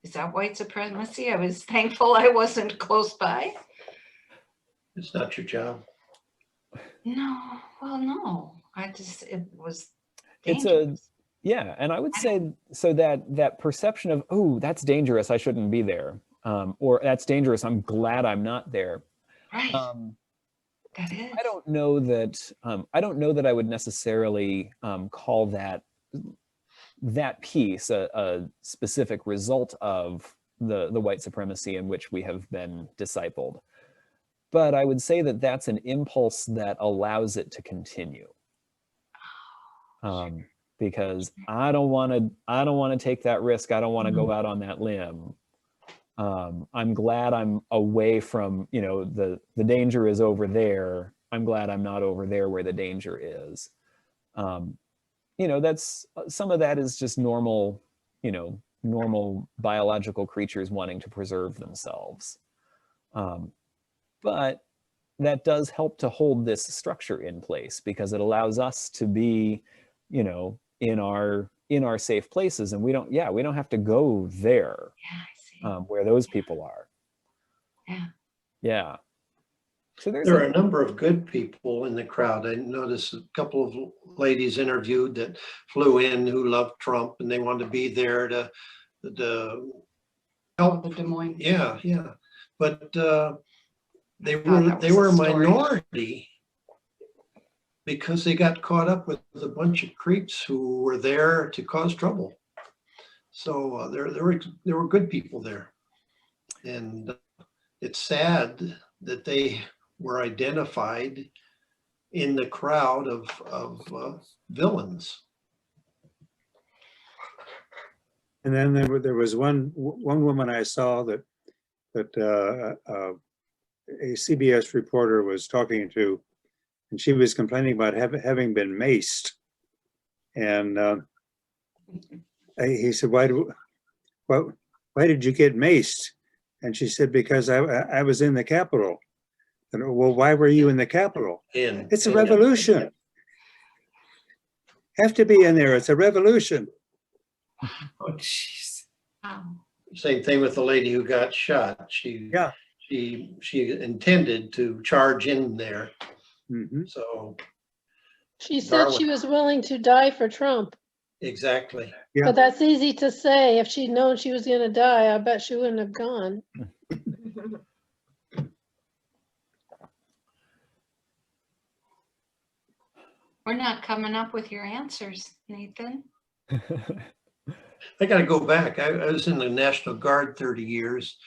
is that white supremacy? I was thankful I wasn't close by. It's not your job. No, well, no, it was dangerous. And I would say, so that perception of, oh, that's dangerous, I shouldn't be there, or that's dangerous, I'm glad I'm not there. Right. That is. I don't know that I would necessarily call that piece a specific result of the white supremacy in which we have been discipled. But I would say that that's an impulse that allows it to continue. Because I don't want to take that risk. I don't want to go out on that limb. I'm glad I'm away from, the danger is over there. I'm glad I'm not over there where the danger is. That's, some of that is just normal biological creatures wanting to preserve themselves. But that does help to hold this structure in place because it allows us to be, in our safe places, and we don't have to go there. Where those people are. Yeah. So there are a number of good people in the crowd. I noticed a couple of ladies interviewed that flew in who loved Trump and they wanted to be there to help. The Des Moines. Yeah. But they were a minority because they got caught up with a bunch of creeps who were there to cause trouble. So there were good people there, and it's sad that they were identified in the crowd of villains. And then there was one woman I saw that a CBS reporter was talking to, and she was complaining about having been maced. And he said, why did you get maced? And she said, because I was in the Capitol. And, well, why were you in the Capitol? It's a revolution. Have to be in there. It's a revolution. Oh, jeez. Wow. Same thing with the lady who got shot. She intended to charge in there. Mm-hmm. So She said she was willing to die for Trump. exactly. Yeah. But that's easy to say. If she'd known she was going to die, I bet she wouldn't have gone. We're not coming up with your answers, Nathan. I got to go back. I was in the National Guard 30 years,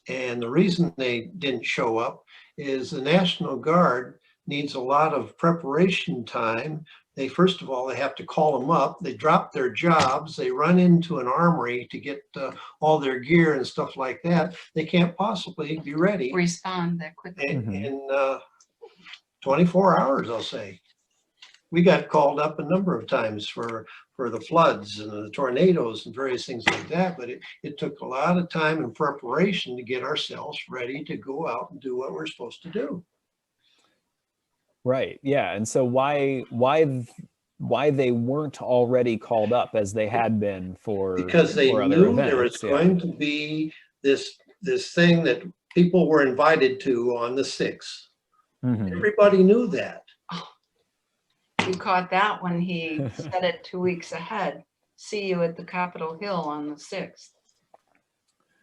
and the reason they didn't show up is the National Guard needs a lot of preparation time. They, first of all, they have to call them up. They drop their jobs. They run into an armory to get all their gear and stuff like that. They can't possibly be ready Respond that quickly. in 24 hours, I'll say. We got called up a number of times for the floods and the tornadoes and various things like that, but it took a lot of time and preparation to get ourselves ready to go out and do what we're supposed to do. Right. Yeah. And so why they weren't already called up as they had been because they for other knew events, there was going to be this thing that people were invited to on the 6th. Mhm. Everybody knew that. You caught that when he said it 2 weeks ahead. See you at the Capitol Hill on the 6th.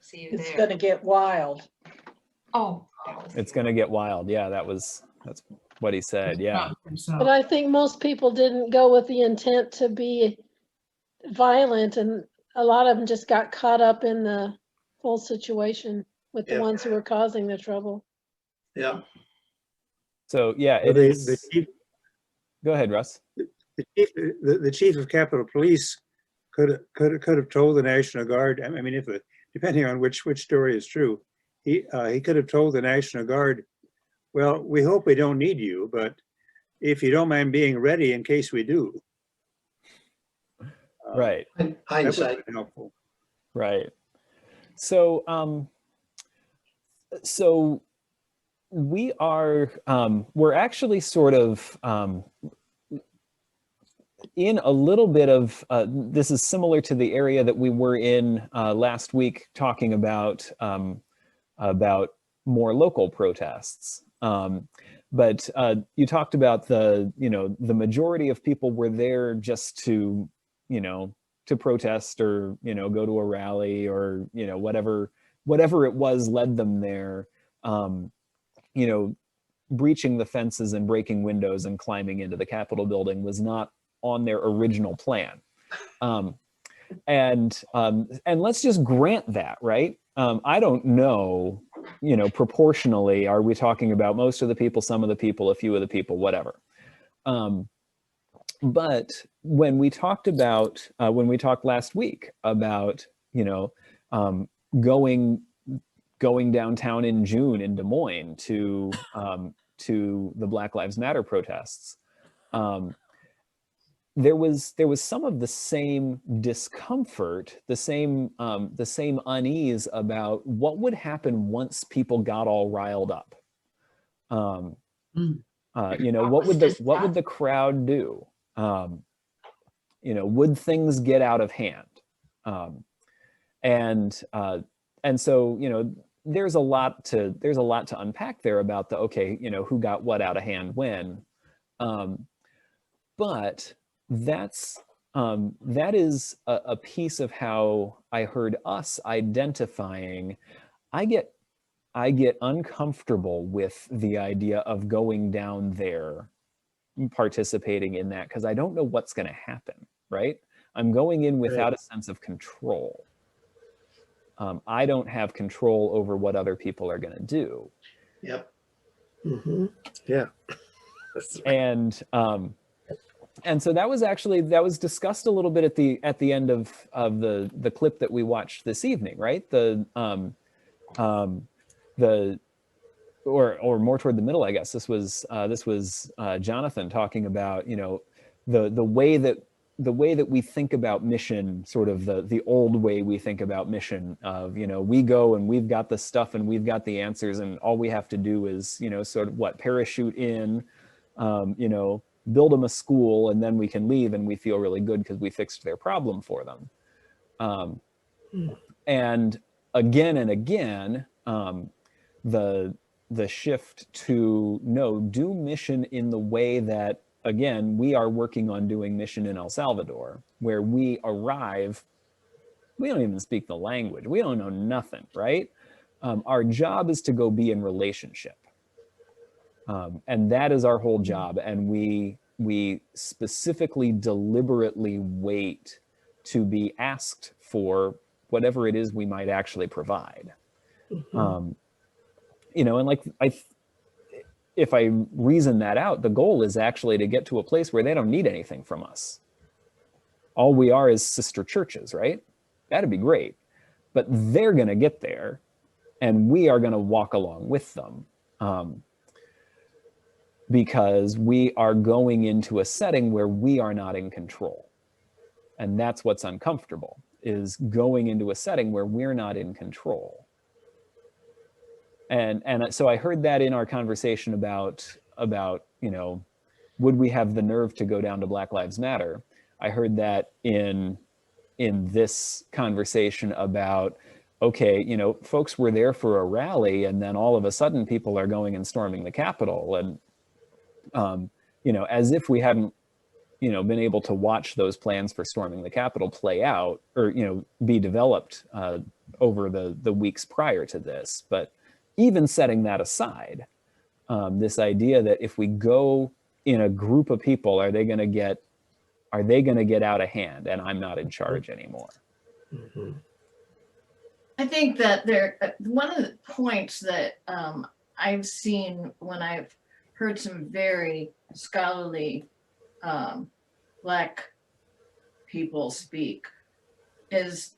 See you It's there. gonna get wild. Oh. It's going to get wild. Yeah, that's what he said. Yeah. But I think most people didn't go with the intent to be violent, and a lot of them just got caught up in the whole situation with the ones who were causing the trouble. Yeah. So yeah, Well, the chief, go ahead, Russ. the chief of Capitol Police could have told the National Guard. I mean, depending on which story is true, he could have told the National Guard, well, we hope we don't need you, but if you don't mind being ready in case we do. Right. Hindsight. That would have been helpful. Right. So so we are we're actually sort of in a little bit of this is similar to the area that we were in last week, talking about more local protests. But you talked about the majority of people were there just to protest or go to a rally or whatever it was led them there. Breaching the fences and breaking windows and climbing into the Capitol building was not on their original plan. And let's just grant that, right? I don't know, proportionally, are we talking about most of the people, some of the people, a few of the people, whatever. But when we talked last week about, going downtown in June in Des Moines to the Black Lives Matter protests, there was some of the same discomfort, the same unease about what would happen once people got all riled up. What would the crowd do? Would things get out of hand? And so there's a lot to unpack there about who got what out of hand when. But that is a piece of how I heard us identifying. I get uncomfortable with the idea of going down there, participating in that, because I don't know what's going to happen, right? I'm going in without a sense of control. I don't have control over what other people are going to do. Yep. Mm-hmm. Yeah. And so that was discussed a little bit at the end of the clip that we watched this evening, right? or more toward the middle, I guess. This was Jonathan talking about, you know, the way that we think about mission, sort of the old way we think about mission of, you know, we go and we've got the stuff and we've got the answers and all we have to do is, you know, sort of parachute in, you know, build them a school and then we can leave and we feel really good because we fixed their problem for them. And again and again, the shift to no, do mission in the way that, again, we are working on doing mission in El Salvador, where we arrive, we don't even speak the language, we don't know nothing, right? Our job is to go be in relationship. And that is our whole job. And we specifically, deliberately wait to be asked for whatever it is we might actually provide. You know, and like, if I reason that out, the goal is actually to get to a place where they don't need anything from us. All we are is sister churches, right? That'd be great. But they're going to get there and we are going to walk along with them. Because we are going into a setting where we are not in control. And that's what's uncomfortable, is going into a setting where we're not in control. And so I heard that in our conversation about, you know, would we have the nerve to go down to Black Lives Matter? I heard that in this conversation about, okay, you know, folks were there for a rally and then all of a sudden people are going and storming the Capitol, and you know, as if we hadn't, you know, been able to watch those plans for storming the Capitol play out, or, you know, be developed over the weeks prior to this. But even setting that aside, this idea that if we go in a group of people, are they going to get out of hand and I'm not in charge anymore? I think that one of the points that I've seen when I've heard some very scholarly Black people speak is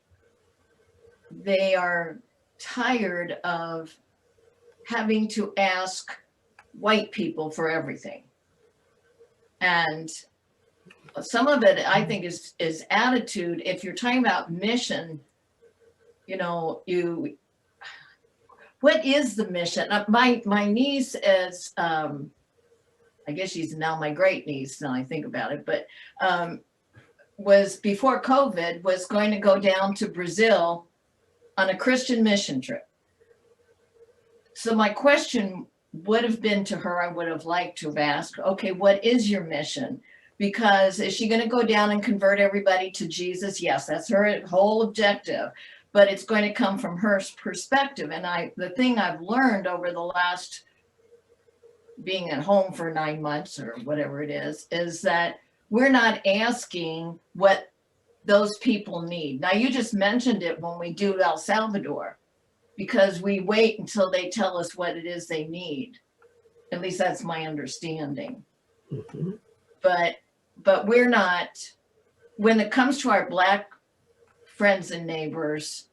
they are tired of having to ask white people for everything. And some of it, I think, is attitude. If you're talking about mission, you know, what is the mission? My niece is, I guess she's now my great niece now I think about it, but was before COVID, was going to go down to Brazil on a Christian mission trip. So my question would have been to her, I would have liked to have asked, okay, what is your mission? Because is she going to go down and convert everybody to Jesus? Yes, that's her whole objective, but it's going to come from her perspective. And the thing I've learned over the last being at home for 9 months or whatever it is that we're not asking what those people need. Now, you just mentioned it when we do El Salvador, because we wait until they tell us what it is they need. At least that's my understanding. But we're not, when it comes to our Black friends and neighbors,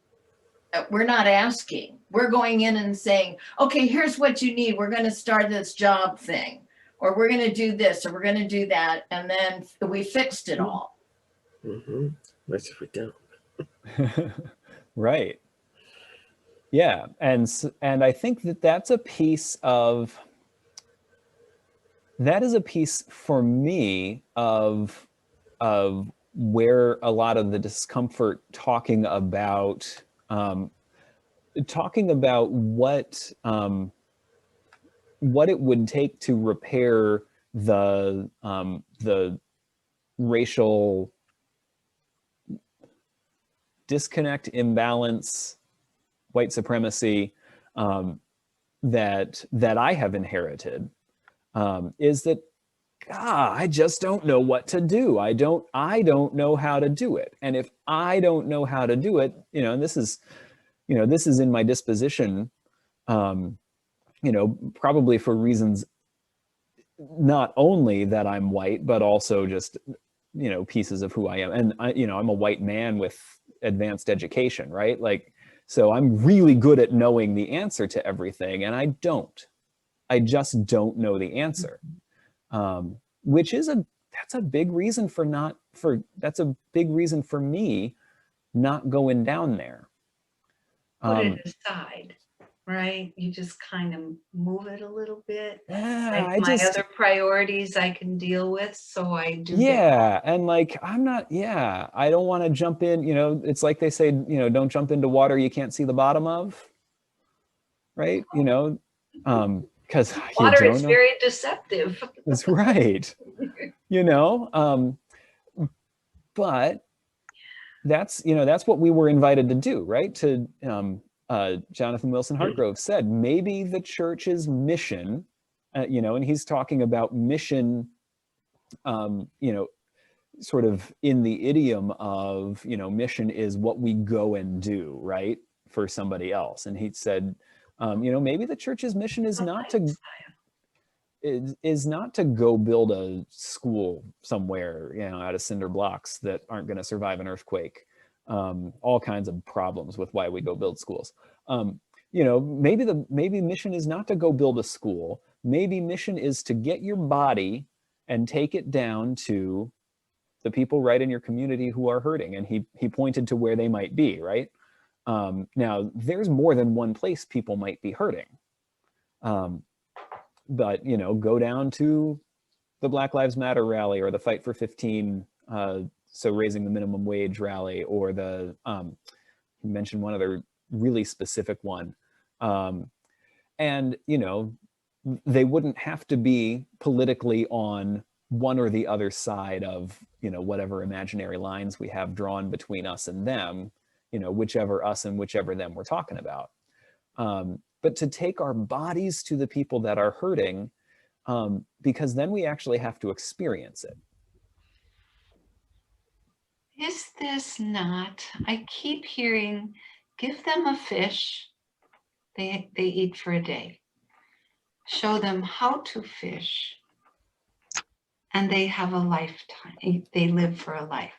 we're not asking. We're going in and saying, okay, here's what you need. We're going to start this job thing, or we're going to do this, or we're going to do that. And then we fixed it all. That's if we don't. Right. Yeah. And I think that's a piece of, that is a piece for me of where a lot of the discomfort talking about what it would take to repair the racial disconnect, imbalance, white supremacy that I have inherited, is that I just don't know what to do. I don't know how to do it. And if I don't know how to do it, you know, and this is in my disposition, you know, probably for reasons not only that I'm white, but also just, you know, pieces of who I am. And I'm a white man with advanced education, right? Like, so I'm really good at knowing the answer to everything, and I don't. I just don't know the answer. Which is that's a big reason that's a big reason for me not going down there. Put it aside, right? You just kind of move it a little bit. Yeah, Like my other priorities I can deal with, so I do that. Yeah, and like I don't want to jump in, you know, it's like they say, you know, don't jump into water you can't see the bottom of, right? You know, because water is very deceptive. That's right. You know, but that's what we were invited to do, right? To Jonathan Wilson Hartgrove said, maybe the church's mission, you know, and he's talking about mission, you know, sort of in the idiom of, you know, mission is what we go and do, right, for somebody else. And he said, you know, maybe the church's mission is not to go build a school somewhere, you know, out of cinder blocks that aren't going to survive an earthquake. All kinds of problems with why we go build schools. You know, maybe mission is not to go build a school. Maybe mission is to get your body and take it down to the people right in your community who are hurting. And he pointed to where they might be, right? Now, there's more than one place people might be hurting. But, you know, go down to the Black Lives Matter rally or the Fight for 15, so raising the minimum wage rally, or the, you mentioned one other really specific one. And, you know, they wouldn't have to be politically on one or the other side of, you know, whatever imaginary lines we have drawn between us and them, you know, whichever us and whichever them we're talking about. But to take our bodies to the people that are hurting, because then we actually have to experience it. Is this not, I keep hearing, give them a fish, they eat for a day. Show them how to fish, and they have a lifetime, they live for a life.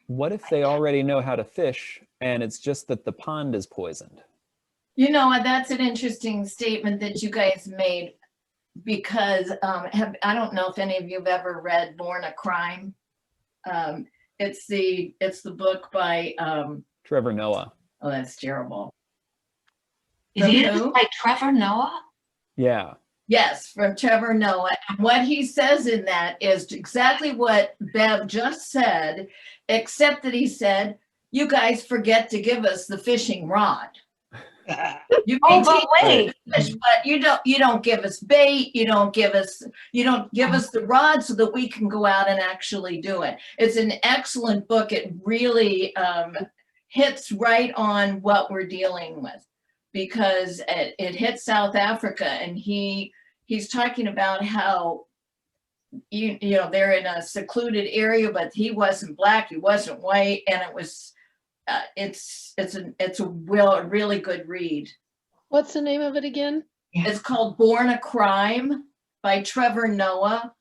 What if they already know how to fish and it's just that the pond is poisoned? You know, that's an interesting statement that you guys made, because I don't know if any of you have ever read Born a Crime. It's the book by Trevor Noah. Oh, that's terrible. It is by Trevor Noah? Yeah. Yes, from Trevor Noah. And what he says in that is exactly what Bev just said, except that he said, you guys forget to give us the fishing rod. You may but wait, fish, but you don't give us bait, you don't give us the rod so that we can go out and actually do it. It's an excellent book. It really hits right on what we're dealing with, because it hits South Africa, and he's talking about how you know they're in a secluded area, but he wasn't black, he wasn't white, and it was it's a really good read. What's the name of it again? It's called Born a Crime by Trevor Noah.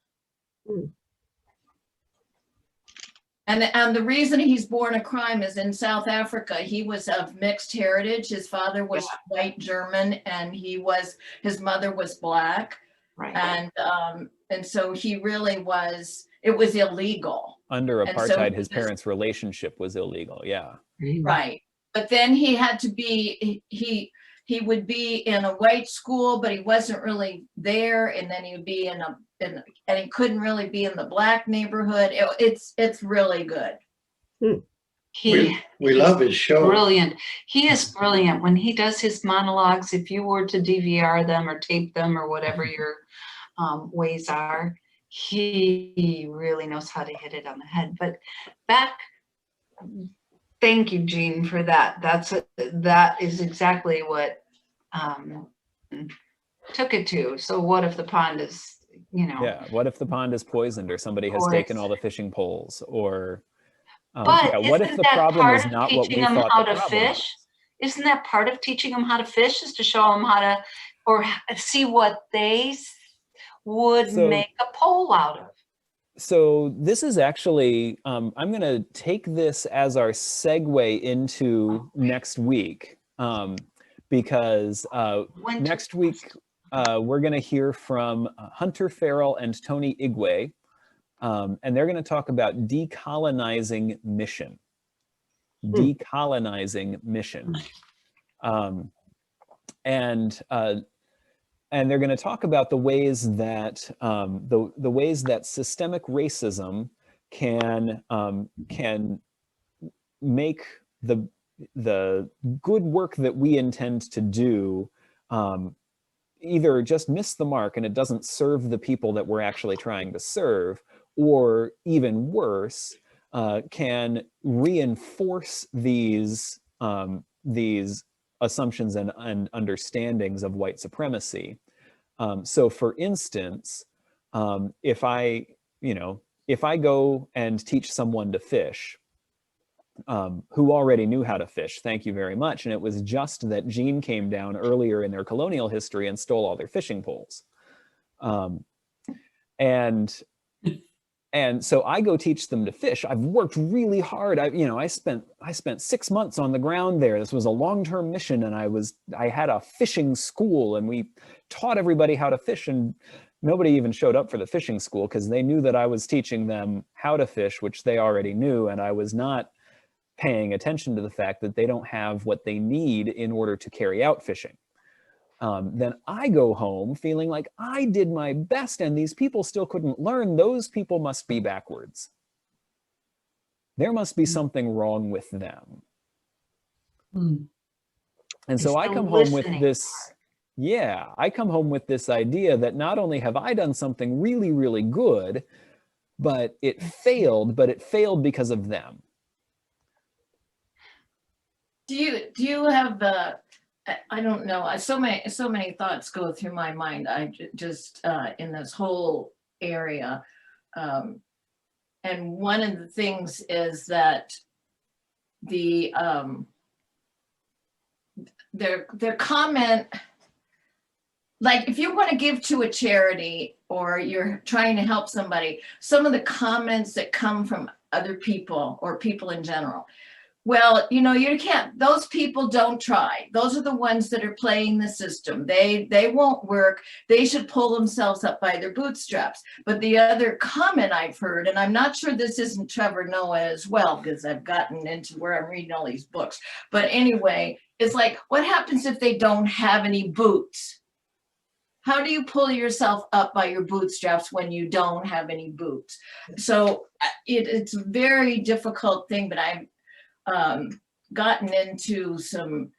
And the reason he's born a crime is in South Africa, he was of mixed heritage. His father was white German, and his mother was black. Right. And so he really was, it was illegal. Under apartheid, his parents' relationship was illegal. Yeah. Right. But then he had to be, he would be in a white school, but he wasn't really there. And then he would be and he couldn't really be in the black neighborhood. It's really good. We love his show. Brilliant. He is brilliant when he does his monologues. If you were to DVR them or tape them or whatever your ways are, he really knows how to hit it on the head. But thank you, Jean, for that. That is exactly what took it to. So what if the pond is, Yeah, what if the pond is poisoned, or somebody has taken all the fishing poles, or what if the problem is not what we thought how the to problem fish? Isn't that part of teaching them how to fish, is to show them how to, or see what they would make a pole out of? So this is actually, I'm going to take this as our segue into next week, because next week we're going to hear from Hunter Farrell and Tony Igwe, and they're going to talk about decolonizing mission. Decolonizing mission. And they're going to talk about the ways that the ways that systemic racism can make the good work that we intend to do either just miss the mark and it doesn't serve the people that we're actually trying to serve, or even worse, can reinforce these assumptions and understandings of white supremacy. So for instance, if I go and teach someone to fish, who already knew how to fish, thank you very much, and it was just that Jean came down earlier in their colonial history and stole all their fishing poles. And so I go teach them to fish. I've worked really hard. I spent 6 months on the ground there. This was a long-term mission, and I had a fishing school, and we taught everybody how to fish, and nobody even showed up for the fishing school because they knew that I was teaching them how to fish, which they already knew, and I was not paying attention to the fact that they don't have what they need in order to carry out fishing. Then I go home feeling like I did my best and these people still couldn't learn. Those people must be backwards. There must be something wrong with them. And so I come home with this, I come home with this idea that not only have I done something really, really good, but it failed because of them. Do you have I don't know, so many thoughts go through my mind. I just in this whole area, and one of the things is that their comment, like if you want to give to a charity or you're trying to help somebody, some of the comments that come from other people or people in general. Well, you can't, those people don't try. Those are the ones that are playing the system. They won't work. They should pull themselves up by their bootstraps. But the other comment I've heard, and I'm not sure this isn't Trevor Noah as well, because I've gotten into where I'm reading all these books. But anyway, it's like, what happens if they don't have any boots? How do you pull yourself up by your bootstraps when you don't have any boots? So it's a very difficult thing, but I've gotten into some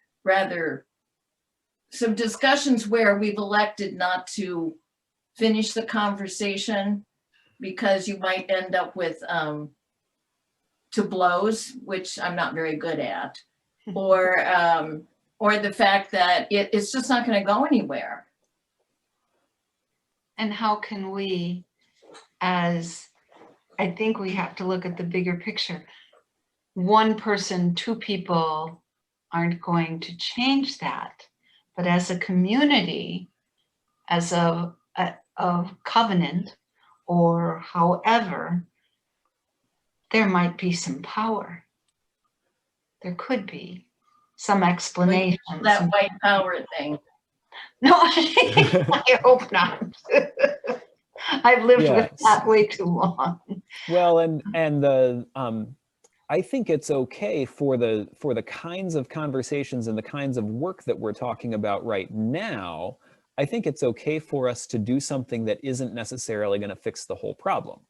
discussions where we've elected not to finish the conversation because you might end up with to blows, which I'm not very good at, or the fact that it's just not going to go anywhere. And how can we, I think we have to look at the bigger picture. One person, two people aren't going to change that. But as a community, as a covenant, or however, there might be some power. There could be some explanation. Like that white power thing. No, I hope not. I've lived with that way too long. Well, and the I think it's okay for the kinds of conversations and the kinds of work that we're talking about right now. I think it's okay for us to do something that isn't necessarily going to fix the whole problem.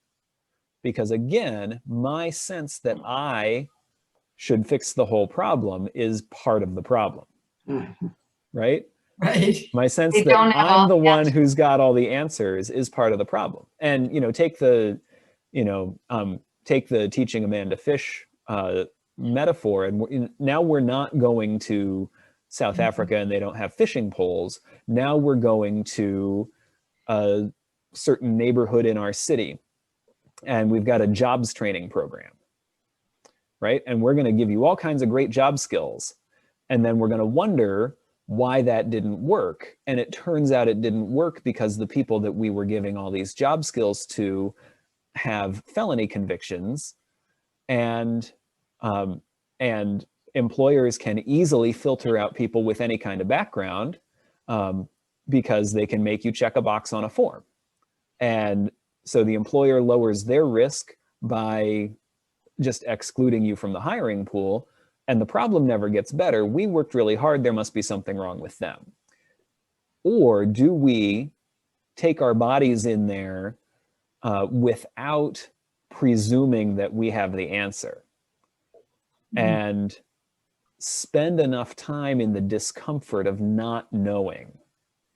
Because again, my sense that I should fix the whole problem is part of the problem, right? Right. My sense that I'm the one who's got all the answers is part of the problem. And, take the teaching a man to fish metaphor. And now we're not going to South Africa and they don't have fishing poles. Now we're going to a certain neighborhood in our city and we've got a jobs training program, right? And we're going to give you all kinds of great job skills. And then we're going to wonder why that didn't work. And it turns out it didn't work because the people that we were giving all these job skills to have felony convictions, and employers can easily filter out people with any kind of background because they can make you check a box on a form. And so the employer lowers their risk by just excluding you from the hiring pool, and the problem never gets better. We worked really hard, there must be something wrong with them. Or do we take our bodies in there without presuming that we have the answer, and spend enough time in the discomfort of not knowing,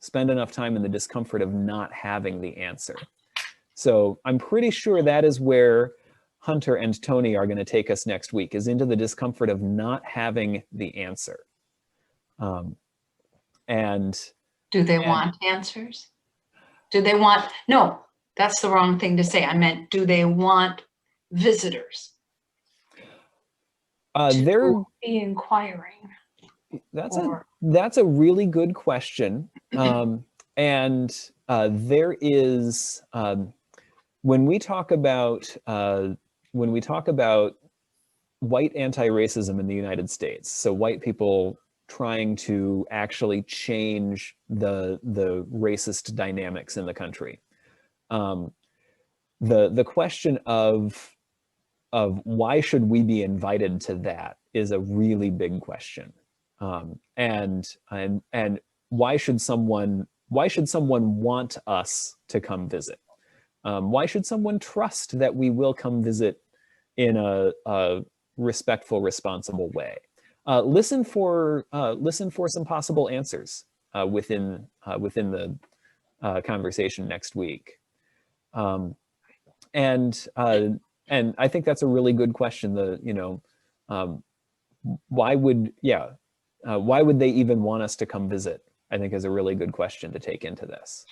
spend enough time in the discomfort of not having the answer? So I'm pretty sure that is where Hunter and Tony are going to take us next week, is into the discomfort of not having the answer. And Do they want answers? Do they want, no, that's the wrong thing to say. I meant, do they want visitors? They're be inquiring. That's a really good question. And there is, when we talk about white anti-racism in the United States, so white people trying to actually change the racist dynamics in the country, the question of why should we be invited to that is a really big question. And why should someone want us to come visit? Why should someone trust that we will come visit in a respectful, responsible way? Listen for some possible answers within the conversation next week. And I think that's a really good question. Why would they even want us to come visit? I think is a really good question to take into this.